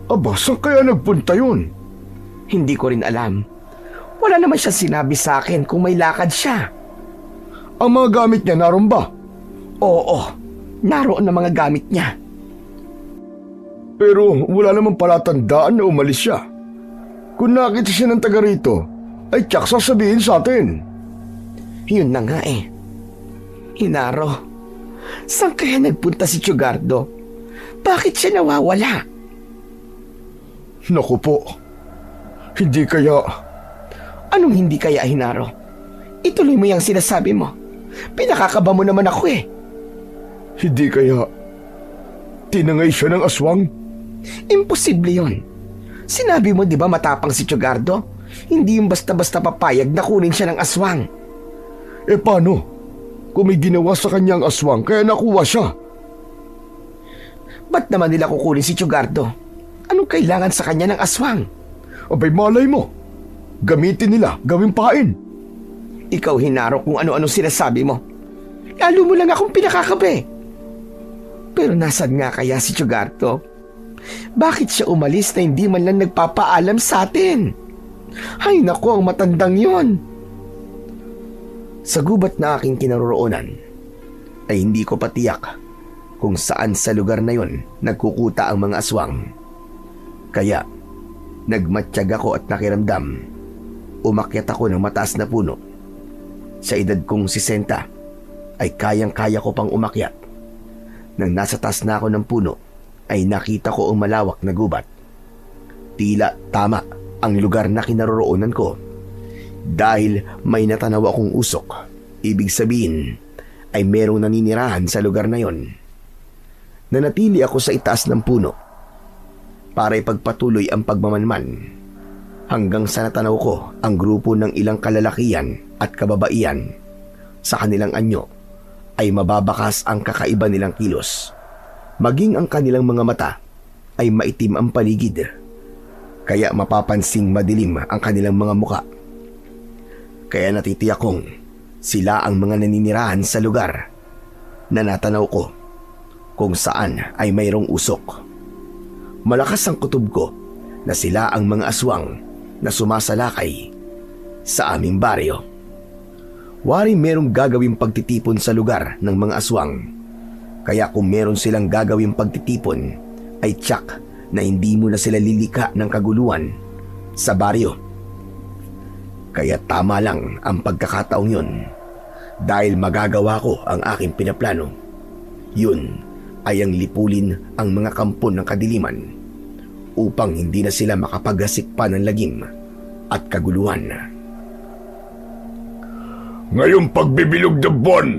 Aba, saan kaya nagpunta yun? Hindi ko rin alam. Wala naman siya sinabi sa akin kung may lakad siya. Ang mga gamit niya naroon ba? Oo, naroon na mga gamit niya. Pero wala naman palatandaan na umalis siya. Kung nakita siya ng taga rito, ay tiyak sasabihin sa atin. Yun na nga eh. Hinaro, saan kaya nagpunta si Tsugardo? Bakit siya nawawala? Naku po, hindi kaya... Anong hindi kaya, Hinaro? Ituloy mo yung sinasabi mo. Pinakakaba mo naman ako eh. Hindi kaya... tinangay siya ng aswang? Imposible yun. Sinabi mo di ba matapang si Tsugardo? Hindi yung basta-basta papayag na kunin siya ng aswang. Eh paano? Kung may ginawa sa kanya ang aswang kaya nakuha siya. Ba't naman nila kukunin si Tsugardo? Anong kailangan sa kanya ng aswang? Abay malay mo. Gamitin nila, gawing pain. Ikaw, Hinaro, kung ano-ano sinasabi mo. Lalo mo lang akong pinakakabe. Pero nasan nga kaya si Tsugardo? Bakit siya umalis na hindi man lang nagpapaalam sa atin? Ay naku, ang matandang yon. Sa gubat na aking kinaroroonan ay hindi ko patiyak kung saan sa lugar na yon nagkukuta ang mga aswang. Kaya nagmatsyag ako at nakiramdam. Umakyat ako ng mataas na puno. Sa edad kong 60 ay kayang-kaya ko pang umakyat. Nang nasa taas na ako ng puno ay nakita ko ang malawak na gubat. Tila tama ang lugar na kinaroroonan ko. Dahil may natanaw akong usok, ibig sabihin ay merong naninirahan sa lugar na yon. Nanatili ako sa itaas ng puno para ipagpatuloy ang pagmamanman hanggang sa natanaw ko ang grupo ng ilang kalalakian at kababaihan. Sa kanilang anyo ay mababakas ang kakaiba nilang kilos. Maging ang kanilang mga mata ay maitim ang paligid, kaya mapapansing madilim ang kanilang mga muka. Kaya natitiyak kong sila ang mga naninirahan sa lugar na natanaw ko kung saan ay mayroong usok. Malakas ang kutob ko na sila ang mga aswang na sumasalakay sa aming baryo. Wari merong gagawing pagtitipon sa lugar ng mga aswang. Kaya kung meron silang gagawing pagtitipon, ay tiyak na hindi mo na sila lilika ng kaguluhan sa baryo. Kaya tama lang ang pagkakataong yun. Dahil magagawa ko ang aking pinaplano. Yun ay ang lipulin ang mga kampon ng kadiliman upang hindi na sila makapaggasik pa ng lagim at kaguluhan. Ngayong pagbibilog ng buwan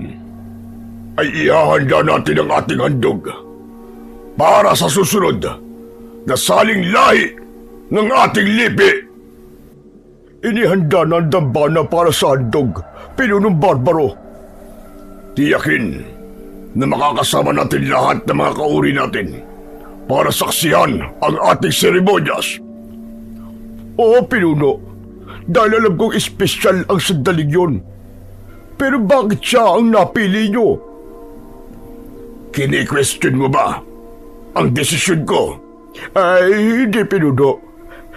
ay ihahanda natin ang ating handog para sa susunod na saling lahi ng ating lipi. Inihanda na ang dambana para sa handog, pinunong barbaro. Tiyakin na makakasama natin lahat ng mga kauri natin para saksihan ang ating seremonyas. Oo, pinuno, dahil alam kong espesyal ang sandaling yun. Pero bakit siya ang napili nyo? Kini-question mo ba ang desisyon ko? Ay, hindi, pinuno.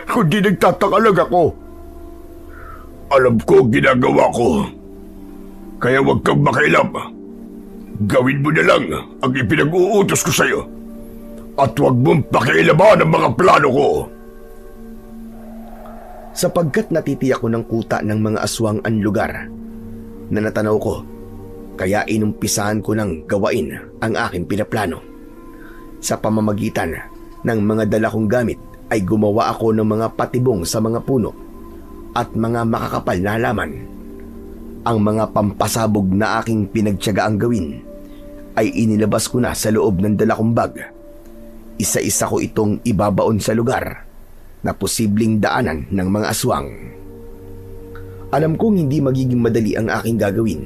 Kundi nagtataka lang ako. Alam ko ginagawa ko. Kaya huwag kang makialam. Gawin mo na lang ang ipinag-uutos ko sa'yo. At huwag mong pakialaman ang mga plano ko. Sapagkat natitiyak ko ng kuta ng mga aswang ang lugar na natanaw ko, kaya inumpisahan ko ng gawain ang aking pinaplano. Sa pamamagitan ng mga dala kong gamit ay gumawa ako ng mga patibong sa mga puno at mga makakapal na halaman. Ang mga pampasabog na aking pinagtiyagaang gawin ay inilabas ko na sa loob ng dala kong bag. Isa-isa ko itong ibabaon sa lugar na posibleng daanan ng mga aswang. Alam kong hindi magiging madali ang aking gagawin.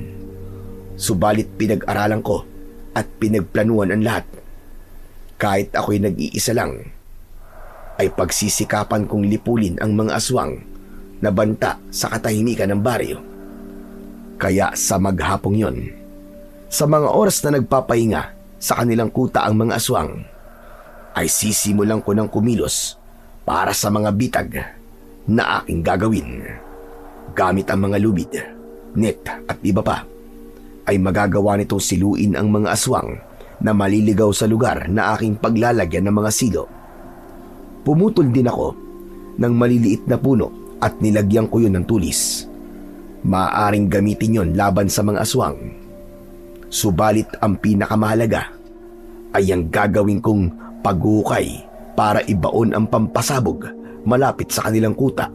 Subalit pinag-aralan ko at pinagplanuhan ang lahat. Kahit ako'y nag-iisa lang, ay pagsisikapan kong lipulin ang mga aswang na banta sa katahimikan ng baryo. Kaya sa maghapong yon, sa mga oras na nagpapahinga sa kanilang kuta ang mga aswang, ay sisimulan ko ng kumilos para sa mga bitag na aking gagawin. Gamit ang mga lubid, net at iba pa, ay magagawa nitong siluin ang mga aswang na maliligaw sa lugar na aking paglalagyan ng mga silo. Pumutol din ako ng maliliit na puno at nilagyan ko yun ng tulis. Maaaring gamitin yon laban sa mga aswang. Subalit ang pinakamahalaga ay ang gagawin kong paghukay para ibaon ang pampasabog malapit sa kanilang kuta.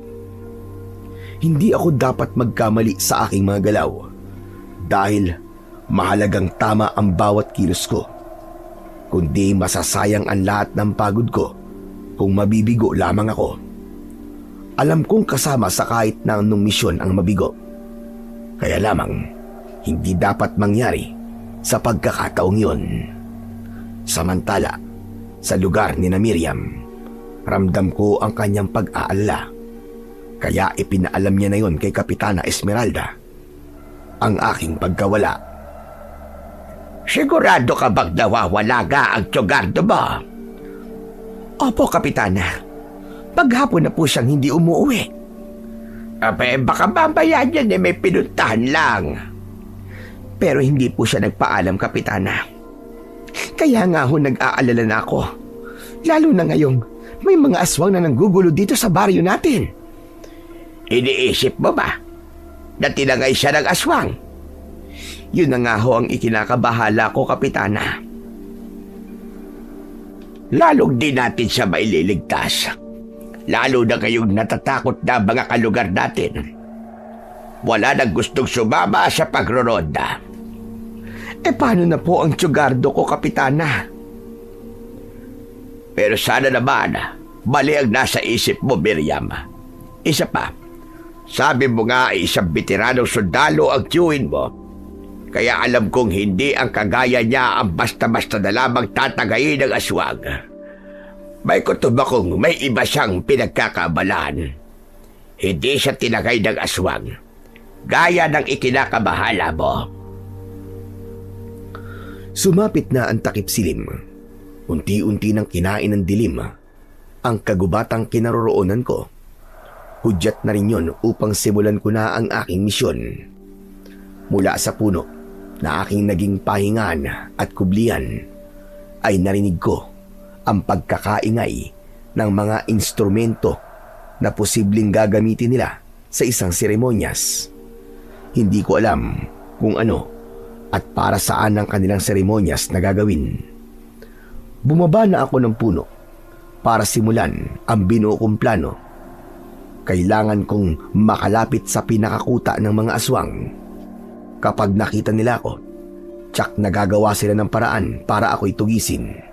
Hindi ako dapat magkamali sa aking mga galaw dahil mahalagang tama ang bawat kilos ko. Kundi masasayang ang lahat ng pagod ko kung mabibigo lamang ako. Alam kong kasama sa kahit na anong misyon ang mabigo. Kaya lamang, hindi dapat mangyari sa pagkakataong yun. Samantala, sa lugar ni na Miriam, ramdam ko ang kanyang pag-aalala. Kaya ipinaalam niya na yon kay Kapitana Esmeralda ang aking pagkawala. Sigurado ka bang nawawala ka ang tsugardo mo? Opo, Kapitana. Paghapon na po siyang hindi umuwi. Abe, baka mamaya niyan may pinuntahan lang. Pero hindi po siya nagpaalam, Kapitana. Kaya nga ho nag-aalala na ako. Lalo na ngayong may mga aswang na nanggugulo dito sa baryo natin. Iniisip mo ba na tinangay siya ng aswang? Yun na nga ho ang ikinakabahala ko, Kapitana. Lalong di natin siya maililigtas. Lalo na kayong natatakot na mga kalugar natin. Wala nang gustong sumama sa pagroronda. Paano na po ang tsugardo ko, Kapitana? Pero sana naman, mali ang nasa isip mo, Miriam. Isa pa, sabi mo nga ay isang veteranong sundalo ang tiyuhin mo. Kaya alam kong hindi ang kagaya niya ang basta-basta na lamang tatagayin ng aswang. May kutob akong may iba siyang pinagkakabalaan. Hindi siya tinagay ng aswang, gaya ng ikinakabahala mo. Sumapit na ang takip silim. Unti-unti nang kinain ng dilim ang kagubatang kinaroroonan ko. Hudyat na rin yon upang simulan ko na ang aking misyon. Mula sa puno na aking naging pahingan at kublian ay narinig ko ang pagkakaingay ng mga instrumento na posibleng gagamitin nila sa isang seremonyas. Hindi ko alam kung ano at para saan ang kanilang seremonyas na gagawin. Bumaba na ako ng puno para simulan ang binuo kong plano. Kailangan kong makalapit sa pinakakuta ng mga aswang. Kapag nakita nila ako, tsak nagagawa sila ng paraan para ako'y tugisin.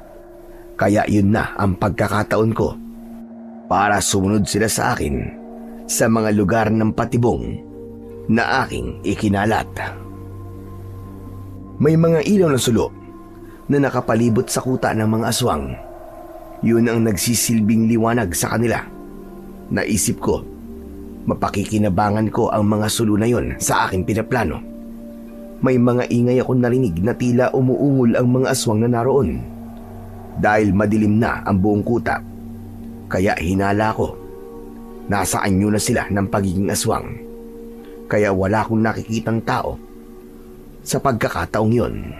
Kaya yun na ang pagkakataon ko para sumunod sila sa akin sa mga lugar ng patibong na aking ikinalat. May mga ilaw na sulo na nakapalibot sa kuta ng mga aswang. Yun ang nagsisilbing liwanag sa kanila. Naisip ko, mapakikinabangan ko ang mga sulo na yon sa aking pinaplano. May mga ingay akong narinig na tila umuungol ang mga aswang na naroon. Dahil madilim na ang buong kuta, kaya hinala ko. Nasa anyo na sila ng pagiging aswang. Kaya wala akong nakikitang tao. Sa pagkakataong yon,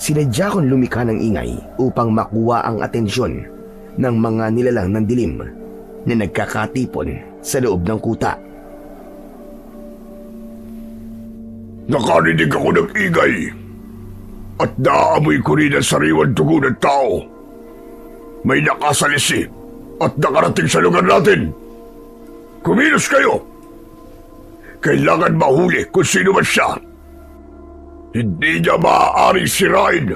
sinadya kong lumikha ng ingay upang makuha ang atensyon ng mga nilalang ng dilim na nagkakatipon sa loob ng kuta. Nakarinig ako ng ingay at naaamoy ko rin ang sariwan dugo ng tao. May nakasalisi at nakarating sa lugar natin. Kumilos kayo! Kailangan mahuli kung sino man siya. Hindi niya maaaring sirain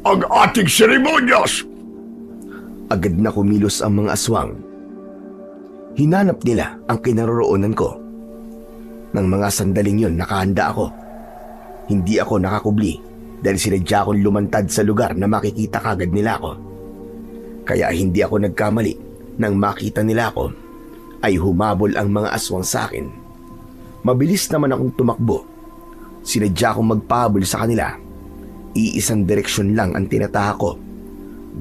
ang ating seremonyas. Agad na kumilos ang mga aswang. Hinanap nila ang kinaroroonan ko. Nang mga sandaling yon nakahanda ako. Hindi ako nakakubli dahil sinadya akong lumantad sa lugar na makikita kagad nila ako. Kaya hindi ako nagkamali nang makita nila ako ay humabol ang mga aswang sa akin. Mabilis naman akong tumakbo. Sinadya akong magpahabol sa kanila. Iisang direksyon lang ang tinataha ko.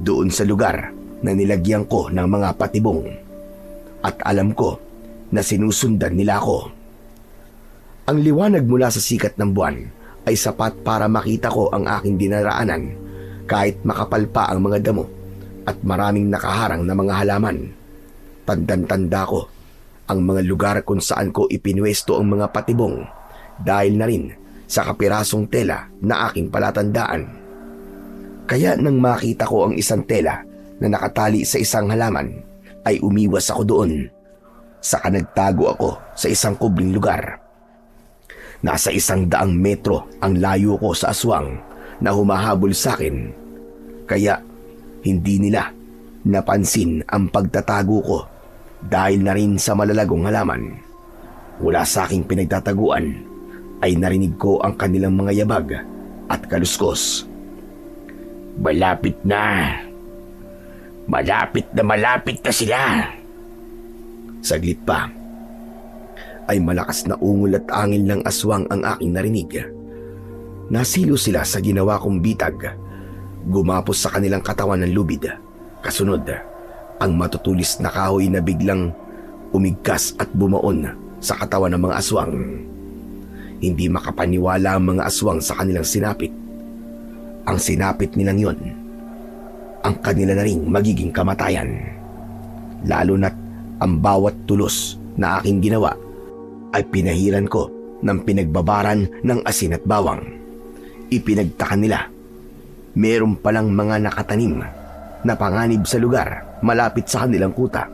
Doon sa lugar na nilagyan ko ng mga patibong. At alam ko na sinusundan nila ako. Ang liwanag mula sa sikat ng buwan ay sapat para makita ko ang aking dinaraanan kahit makapal pa ang mga damo at maraming nakaharang na mga halaman. Tandang-tanda ko ang mga lugar kung saan ko ipinwesto ang mga patibong dahil na rin sa kapirasong tela na aking palatandaan. Kaya nang makita ko ang isang tela na nakatali sa isang halaman, ay umiwas ako doon. Saka nagtago ako sa isang kubling lugar. Nasa 100 metro ang layo ko sa aswang na humahabol sa akin. Kaya hindi nila napansin ang pagtatago ko Dahil na rin sa malalagong halaman, mula sa aking pinagtataguan ay narinig ko ang kanilang mga yabag at kaluskos. Malapit na. Malapit na sila. Saglit pa, ay malakas na ungol at angin ng aswang ang aking narinig. Nasilo sila sa ginawa kong bitag. Gumapos sa kanilang katawan ng lubid. Kasunod, ang matutulis na kahoy na biglang umigkas at bumaon sa katawan ng mga aswang. Hindi makapaniwala ang mga aswang sa kanilang sinapit. Ang sinapit nilang yon, ang kanila na ring magiging kamatayan. Lalo na't ang bawat tulos na aking ginawa ay pinahiran ko ng pinagbabaran ng asin at bawang. Ipinagtaka nila, meron palang mga nakatanim na panganib sa lugar malapit sa kanilang kuta.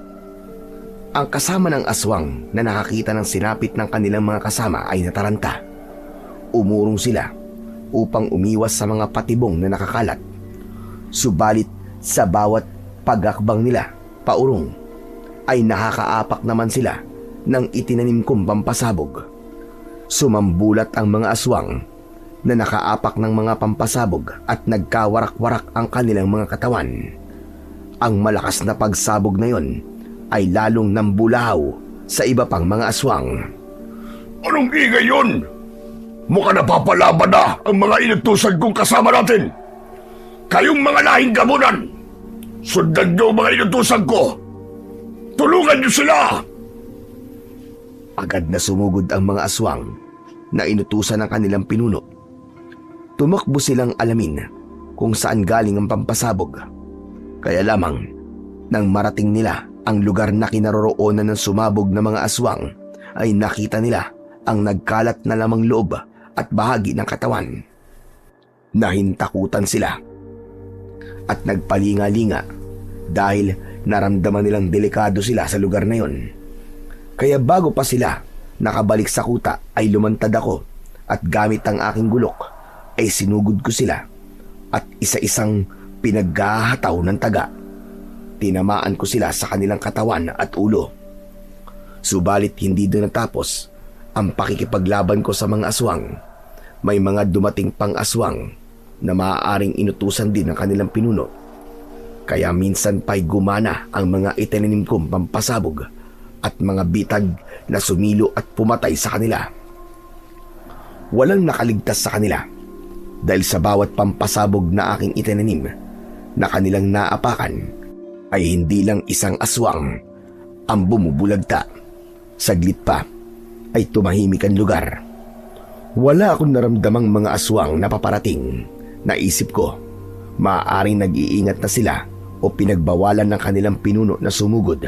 Ang kasama ng aswang na nakakita ng sinapit ng kanilang mga kasama ay nataranta. Umurong sila upang umiwas sa mga patibong na nakakalat. Subalit sa bawat pag-akbang nila paurong ay nakakaapak naman sila ng itinanim kong pampasabog. Sumambulat ang mga aswang na nakaapak ng mga pampasabog at nagkawarak-warak ang kanilang mga katawan. Ang malakas na pagsabog na yon ay lalong nambulahaw sa iba pang mga aswang. Anong ingay yun? Mukhang napapalaban na ang mga inutusan kong kasama natin. Kayong mga lahing gamunan, sundan niyo ang mga inutusan ko. Tulungan niyo sila! Agad na sumugod ang mga aswang na inutusan ng kanilang pinuno. Tumakbo silang alamin kung saan galing ang pampasabog. Kaya lamang, nang marating nila ang lugar na kinaroroonan ng sumabog na mga aswang, ay nakita nila ang nagkalat na lamang loob at bahagi ng katawan. Nahintakutan sila at nagpalinga-linga dahil naramdaman nilang delikado sila sa lugar na yon. Kaya bago pa sila nakabalik sa kuta ay lumantad ako at gamit ang aking gulok ay sinugod ko sila at isa-isang pinaghahataw ng taga. Tinamaan ko sila sa kanilang katawan at ulo. Subalit hindi doon natapos ang pakikipaglaban ko sa mga aswang. May mga dumating pang aswang na maaaring inutusan din ng kanilang pinuno. Kaya minsan pa'y gumana ang mga itinanim kong pampasabog at mga bitag na sumilo at pumatay sa kanila. Walang nakaligtas sa kanila dahil sa bawat pampasabog na aking itinanim na kanilang naapakan ay hindi lang isang aswang ang bumubulagta. Saglit pa ay tumahimik ang lugar. Wala akong naramdamang mga aswang na paparating. Naisip ko, maaaring nag-iingat na sila o pinagbawalan ng kanilang pinuno na sumugod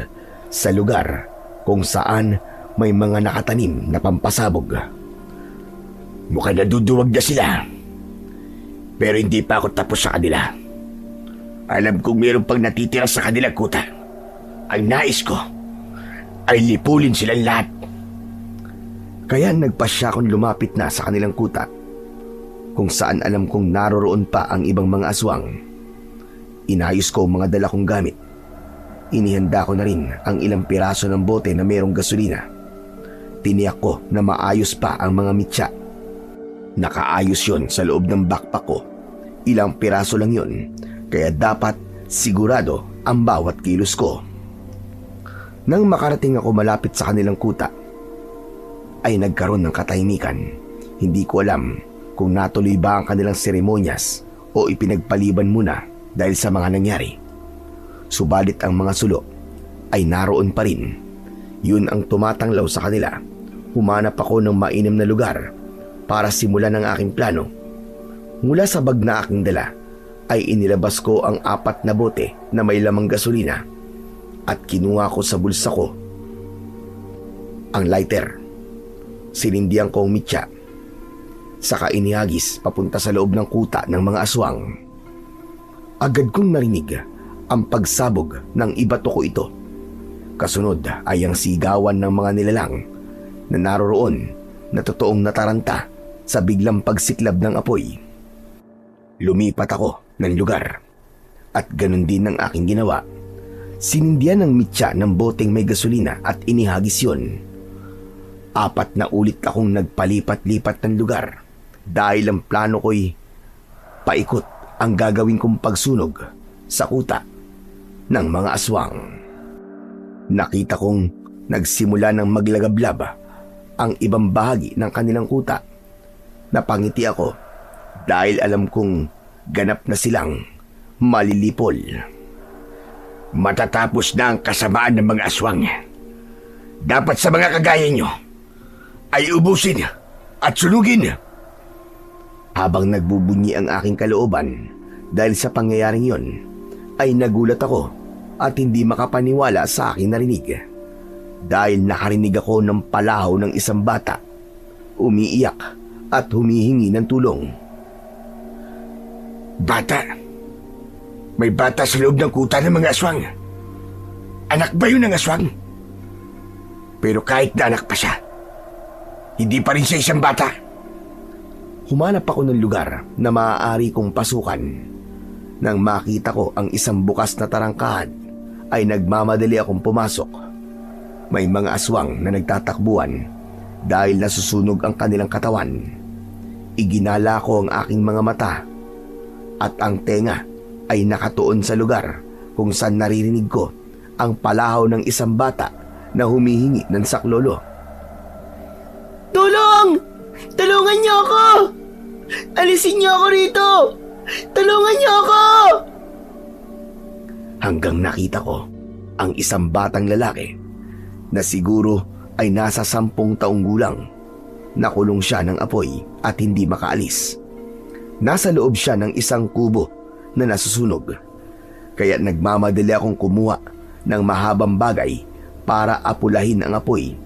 sa lugar kung saan may mga nakatanim na pampasabog. Mukhang naduduwag na sila. Pero hindi pa ako tapos sa kanila. Alam kong mayroon pang natitira sa kanilang kuta. Ang nais ko ay lipulin silang lahat. Kaya nagpasya akong lumapit na sa kanilang kuta, kung saan alam kong naroroon pa ang ibang mga aswang. Inayos ko ang mga dala kong gamit. Inihanda ko na rin ang ilang piraso ng bote na mayroong gasolina. Tiniyak ko na maayos pa ang mga mitya. Nakaayos yon sa loob ng backpack ko. Ilang piraso lang yon, kaya dapat sigurado ang bawat kilos ko. Nang makarating ako malapit sa kanilang kuta, ay nagkaroon ng katahimikan. Hindi ko alam kung natuloy ba ang kanilang seremonyas o ipinagpaliban muna dahil sa mga nangyari. Subalit ang mga sulo ay naroon pa rin. Yun ang tumatanglaw sa kanila. Humanap ako ng mainam na lugar para simulan ang aking plano. Mula sa bag na aking dala ay inilabas ko ang 4 na bote na may lamang gasolina at kinuha ko sa bulsa ko ang lighter. Sinindihan ko ang mitya, saka inihagis papunta sa loob ng kuta ng mga aswang. Agad kong narinig ang pagsabog ng ibato ko ito. Kasunod ay ang sigawan ng mga nilalang na naroroon na totoong nataranta sa biglang pagsiklab ng apoy. Lumipat ako ng lugar at ganun din ang aking ginawa. Sinindihan ng mitya ng boteng may gasolina at inihagis yun. 4 na ulit akong nagpalipat-lipat ng lugar dahil ang plano ko'y paikot ang gagawin kong pagsunog sa kuta ng mga aswang. Nakita kong nagsimula ng maglagablab ang ibang bahagi ng kanilang kuta. Napangiti ako dahil alam kong ganap na silang malilipol. Matatapos na ang kasamaan ng mga aswang. Dapat sa mga kagaya nyo ay ubusin at sunugin. Habang nagbubunyi ang aking kalooban dahil sa pangyayaring yon, ay nagulat ako at hindi makapaniwala sa aking narinig. Dahil nakarinig ako ng palahaw ng isang bata, umiiyak at humihingi ng tulong. Bata? May bata sa loob ng kuta ng mga aswang. Anak ba yun ng aswang? Pero kahit na anak pa siya, hindi pa rin siya isang bata. Humanap ako ng lugar na maaari kong pasukan. Nang makita ko ang isang bukas na tarangkahan, ay nagmamadali akong pumasok. May mga aswang na nagtatakbuhan dahil nasusunog ang kanilang katawan. Iginala ko ang aking mga mata at ang tenga ay nakatuon sa lugar kung saan naririnig ko ang palahaw ng isang bata na humihingi ng saklolo. Tulong! Tulungan niyo ako! Alisin niyo ako rito! Tulungan niyo ako! Hanggang nakita ko ang isang batang lalaki na siguro ay nasa 10 taong gulang. Nakulong siya ng apoy at hindi makaalis. Nasa loob siya ng isang kubo na nasusunog. Kaya nagmamadali akong kumuha ng mahabang bagay para apulahin ang apoy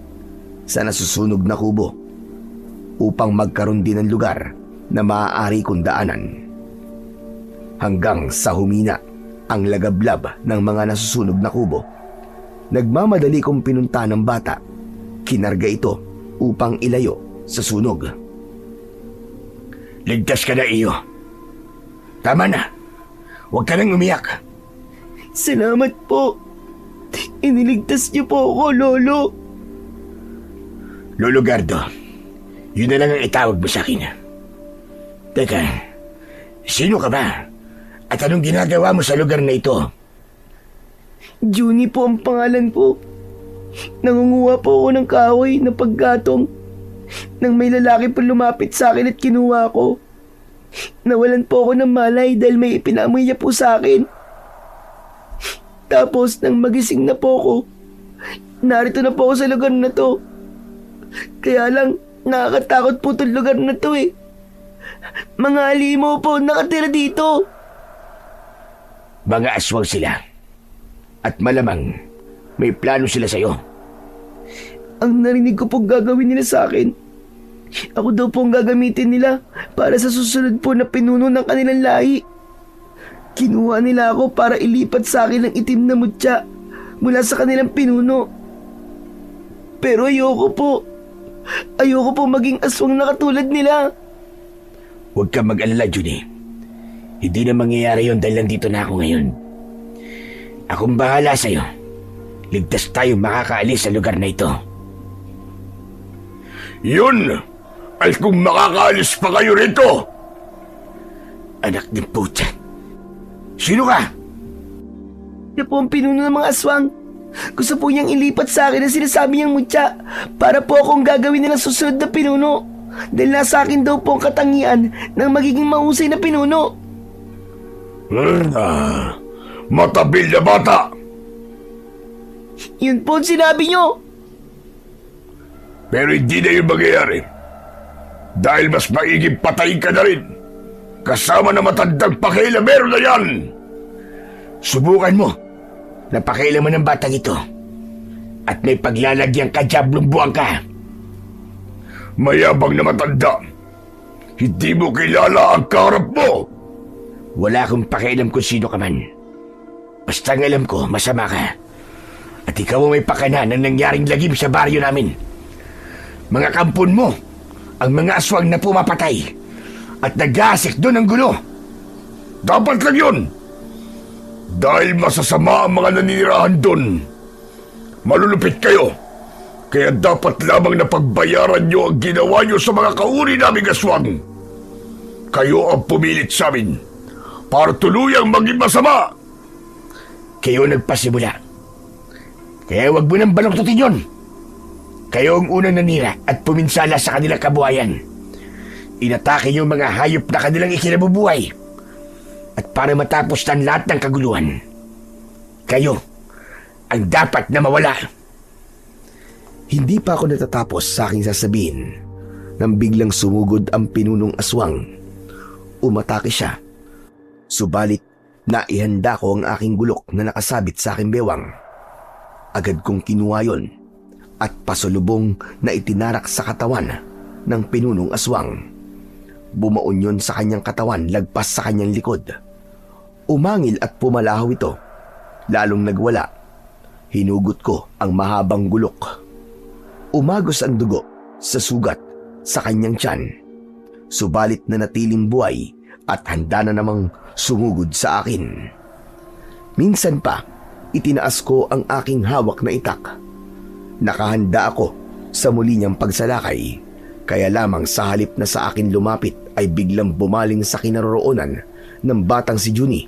sa nasusunog na kubo upang magkaroon din ng lugar na maaari kong daanan. Hanggang sa humina ang lagablab ng mga nasusunog na kubo, nagmamadali kong pinunta ng bata. Kinarga ito upang ilayo sa sunog. Ligtas ka na, iyo. Tama na. Huwag ka nang umiyak. Salamat po. Iniligtas niyo po ako, Lolo. Lolo Gardo, yun na lang ang itawag mo sa akin. Teka, sino ka ba? At anong ginagawa mo sa lugar na ito? Juni po ang pangalan ko. Nangunguha po ako ng kahoy na paggatong nang may lalaki po lumapit sa akin at kinuha ko. Nawalan po ako ng malay dahil may ipinamoy niya po sa akin. Tapos nang magising na po ako, narito na po ako sa lugar na to. Kaya lang, nakakatakot po itong lugar na to eh. Mga alimo po nakatira dito. Mga aswang sila. At malamang may plano sila sa'yo. Ang narinig ko po gagawin nila sa akin. Ako daw po ang gagamitin nila para sa susunod po na pinuno ng kanilang lahi. Kinuha nila ako para ilipat sa akin ang itim na mutya mula sa kanilang pinuno. Pero ayoko po. Ayoko po maging aswang na katulad nila. Huwag kang mag-alala, Junie. Hindi na mangyayari yun dahil nandito na ako ngayon. Akong bahala sa'yo. Ligtas tayo makakaalis sa lugar na ito. Yun! Ay kung makakaalis pa kayo rito! Anak ng puta. Sino ka? Siya po ang pinuno ng mga aswang. Gusto po niyang ilipat sa akin ang sinasabi niyang mutya para po akong gagawin nilang susunod na pinuno. Dahil nasa akin daw po ang katangian ng magiging mahusay na pinuno. Matabil na bata! Yun po ang sinabi niyo. Pero hindi na yun mangyayari. Dahil mas maiging patayin ka na rin. Kasama na matandang pakialamero na yan! Subukan mo. Napakailaman ng batang ito. At may paglalagyan ka, diablong buwang ka. Mayabang na matanda. Hindi mo kilala ang kaharap mo. Wala akong pakialam kung sino ka man. Basta ang alam ko, masama ka. At ikaw ang may pakana ng nangyaring lagim sa baryo namin. Mga kampon mo, ang mga aswang na pumapatay at nag-aasik doon ng gulo. Dapat lang yun. Dahil masasama ang mga naninirahan doon. Malulupit kayo. Kaya dapat lamang na pagbayaran nyo ang ginawa nyo sa mga kauri naming aswang. Kayo ang pumilit sa amin para tuluyang maging masama. Kayo nagpasimula. Kaya wag mo nang baluktutin yun. Kayo ang unang nanira at puminsala sa kanilang kabuhayan. Inatake niyo mga hayop na kanilang ikinabubuhay. At para matapos na ang lahat ng kaguluhan, kayo ang dapat na mawala. Hindi pa ako natatapos sa aking sasabihin nang biglang sumugod ang pinunong aswang. Umatake siya. Subalit, naihanda ko ang aking gulok na nakasabit sa aking bewang. Agad kong kinuha yon at pasulubong na itinarak sa katawan ng pinunong aswang. Bumaon yon sa kanyang katawan lagpas sa kanyang likod. Umangil at pumalahaw ito. Lalong nagwala. Hinugot ko ang mahabang gulok. Umagos ang dugo sa sugat sa kanyang tiyan. Subalit na natiling buhay at handa na namang sumugod sa akin. Minsan pa, itinaas ko ang aking hawak na itak. Nakahanda ako sa muli niyang pagsalakay, kaya lamang sa halip na sa akin lumapit ay biglang bumaling sa kinaroroonan ng batang si Juni.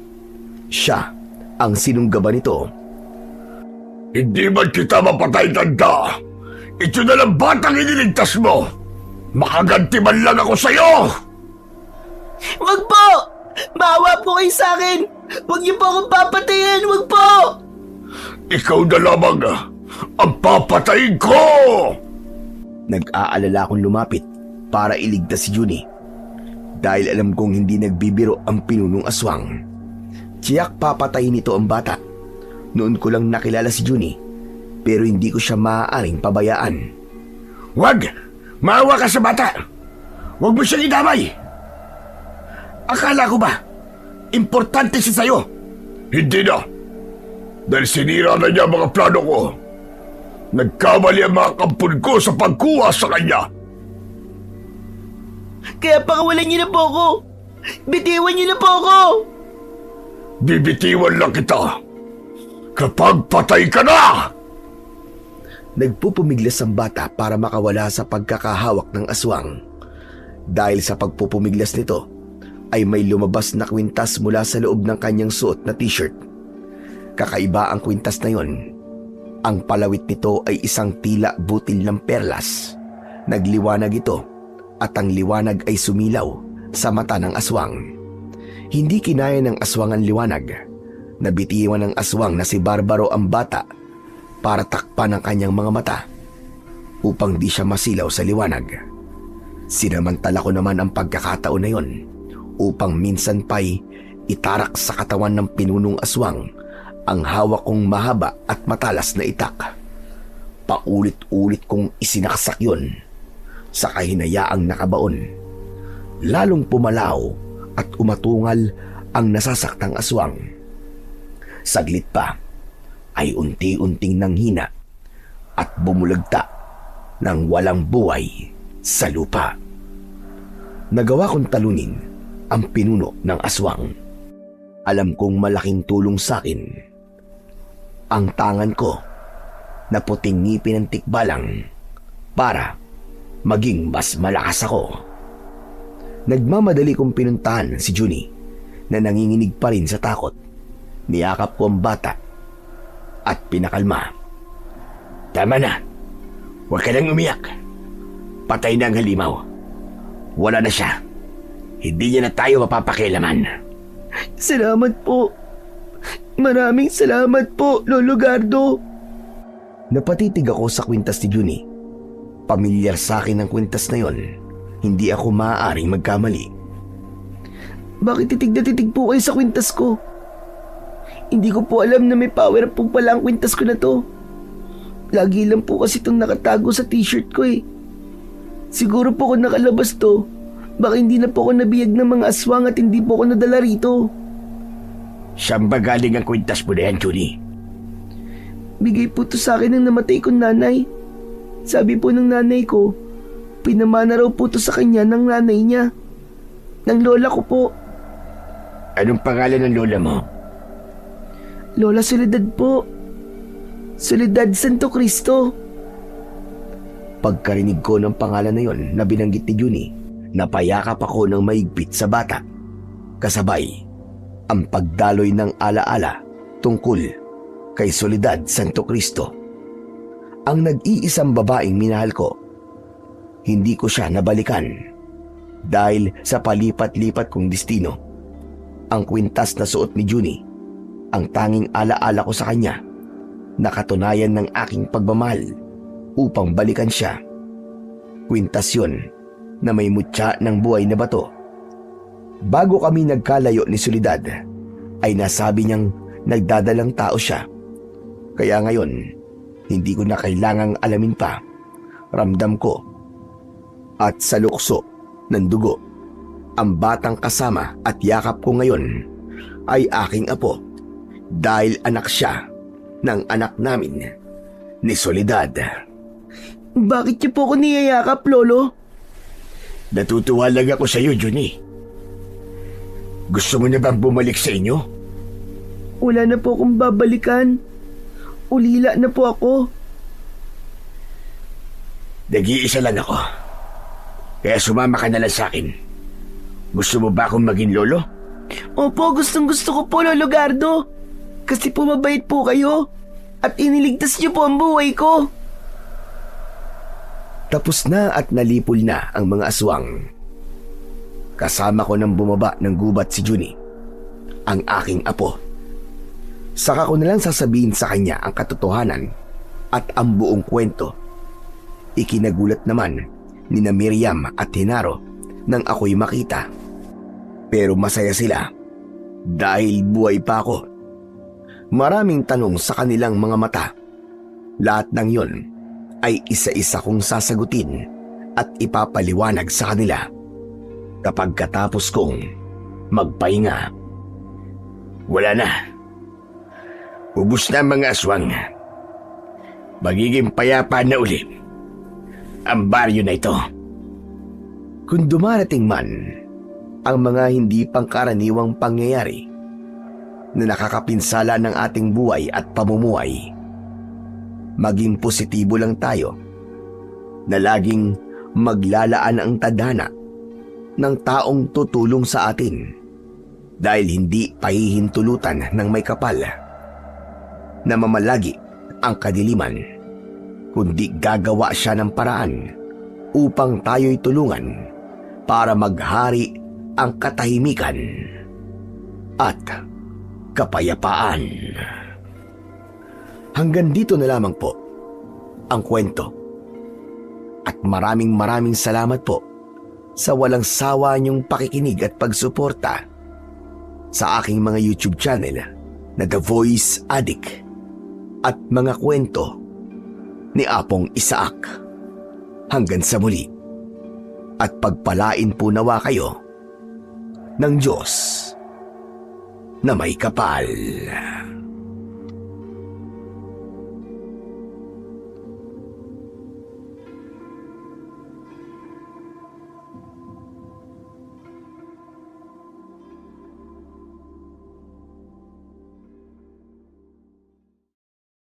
Siya ang sinunggaban nito. Hindi man kita mapatay, tanda. Ito na lang batang iniligtas mo. Makaganti man lang ako sa'yo. Wag po! Maawa po kayo sa akin! Wag niyo po akong papatayin! Wag po! Ikaw na lamang ang papatayin ko! Nag-aalala akong lumapit para iligtas si Juni. Dahil alam kong hindi nagbibiro ang pinunong aswang. Tiyak papatayin nito ang bata. Noon ko lang nakilala si Juni, pero hindi ko siya maaaring pabayaan. Wag! Maawa ka sa bata! Wag mo siyang idamay! Akala ko ba, importante siya sa'yo? Hindi na. Dahil sinira na niya ang mga plano ko. Nagkamali ang mga kampun ko sa pagkuha sa kanya. Kaya pakawalan niyo na po ako! Bitiwan niyo na po ako! Bibitiwan lang kita kapag patay ka na! Nagpupumiglas ang bata para makawala sa pagkakahawak ng aswang. Dahil sa pagpupumiglas nito, ay may lumabas na kwintas mula sa loob ng kanyang suot na t-shirt. Kakaiba ang kwintas na yon. Ang palawit nito ay isang tila butil ng perlas. Nagliwanag ito at ang liwanag ay sumilaw sa mata ng aswang. Hindi kinaya ng aswang ang liwanag. Nabitiwan ng aswang na si Barbaro ang bata para takpan ang kanyang mga mata upang di siya masilaw sa liwanag. Sinamantala ko naman ang pagkakataon na yon upang minsan pa'y itarak sa katawan ng pinunong aswang ang hawak kong mahaba at matalas na itak. Paulit-ulit kong isinaksak yon sa kahinayaang nakabaon. Lalong pumalaw at umatungal ang nasasaktang aswang. Saglit pa ay unti-unting nanghina at bumulagta ng walang buhay sa lupa. Nagawa kong talunin ang pinuno ng aswang. Alam kong malaking tulong sa akin ang tangan ko na puting ngipin ng tikbalang para maging mas malakas ako. Nagmamadali kong pinuntahan si Juni na nanginginig pa rin sa takot. Niyakap ko ang bata at pinakalma. Tama na. Huwag ka nang umiyak. Patay na ang halimaw. Wala na siya. Hindi niya na tayo mapapakialaman. Salamat po. Maraming salamat po, Lolo Gardo. Napatitig ako sa kwintas ni Juni. Pamilyar sa akin ang kwintas na yon. Hindi ako maaaring magkamali. Bakit titig na titig po kayo sa kwintas ko? Hindi ko po alam na may power up po pala ang kwintas ko na to. Lagi lang po kasi itong nakatago sa t-shirt ko eh. Siguro po kung nakalabas to, baka hindi na po ako nabiyag ng mga aswang at hindi po ako nadala rito. Saan ba galing ang kwintas mo na yan, Juni? Bigay po to sa akin ng namatay kong nanay. Sabi po ng nanay ko, pinamana raw po to sa kanya ng nanay niya. Ng lola ko po. Anong pangalan ng lola mo? Lola Soledad po. Soledad Santo Cristo. Pagkarinig ko ng pangalan na yon na binanggit ni Juni, napayakap ako ng maigpit sa bata. Kasabay, ang pagdaloy ng alaala tungkol kay Soledad Santo Cristo. Ang nag-iisang babaeng minahal ko. Hindi ko siya nabalikan dahil sa palipat-lipat kong destino. Ang kwintas na suot ni Juni, ang tanging alaala ko sa kanya, nakatunayan ng aking pagmamahal upang balikan siya. Kwintas yun na may mutya ng buhay na bato. Bago kami nagkalayo ni Soledad, ay nasabi niyang nagdadalang tao siya. Kaya ngayon, hindi ko na kailangang alamin pa. Ramdam ko at sa lukso ng dugo, ang batang kasama at yakap ko ngayon ay aking apo dahil anak siya ng anak namin ni Soledad. Bakit niyo po ako niyayakap, Lolo? Natutuwa lang ako sa iyo, Juni. Gusto mo na bang bumalik sa inyo? Wala na po akong babalikan. Ulila na po ako. Nag-iisa lang ako. Kaya sumama ka na lang sa akin. Gusto mo ba akong maging lolo? Opo, gustong-gusto ko po, Lolo Gardo. Kasi po mabait po kayo. At iniligtas niyo po ang buhay ko. Tapos na at nalipol na ang mga aswang. Kasama ko nang bumaba ng gubat si Juni, ang aking apo. Saka ko nalang sasabihin sa kanya ang katotohanan at ang buong kwento. Ikinagulat naman ni na Miriam at Hinaro nang ako'y makita. Pero masaya sila dahil buhay pa ako. Maraming tanong sa kanilang mga mata. Lahat ng yon ay isa-isa kong sasagutin at ipapaliwanag sa kanila kapag katapos kong magpahinga. Wala na. Ubus na ang mga aswang. Magiging payapa na uli ang baryo na ito. Kung dumarating man ang mga hindi pangkaraniwang pangyayari na nakakapinsala ng ating buhay at pamumuhay, maging positibo lang tayo na laging maglalaan ang tadhana ng taong tutulong sa atin dahil hindi pahihintulutan ng may kapal na mamalagi ang kadiliman, kundi gagawa siya ng paraan upang tayo'y tulungan para maghari ang katahimikan at kapayapaan. Hanggang dito na lamang po ang kwento. At maraming salamat po sa walang sawa niyong pakikinig at pagsuporta sa aking mga YouTube channel na The Voice Addict at mga kwento ni Apong Isaac. Hanggang sa muli, at pagpalain po nawa kayo ng Diyos na may kapal.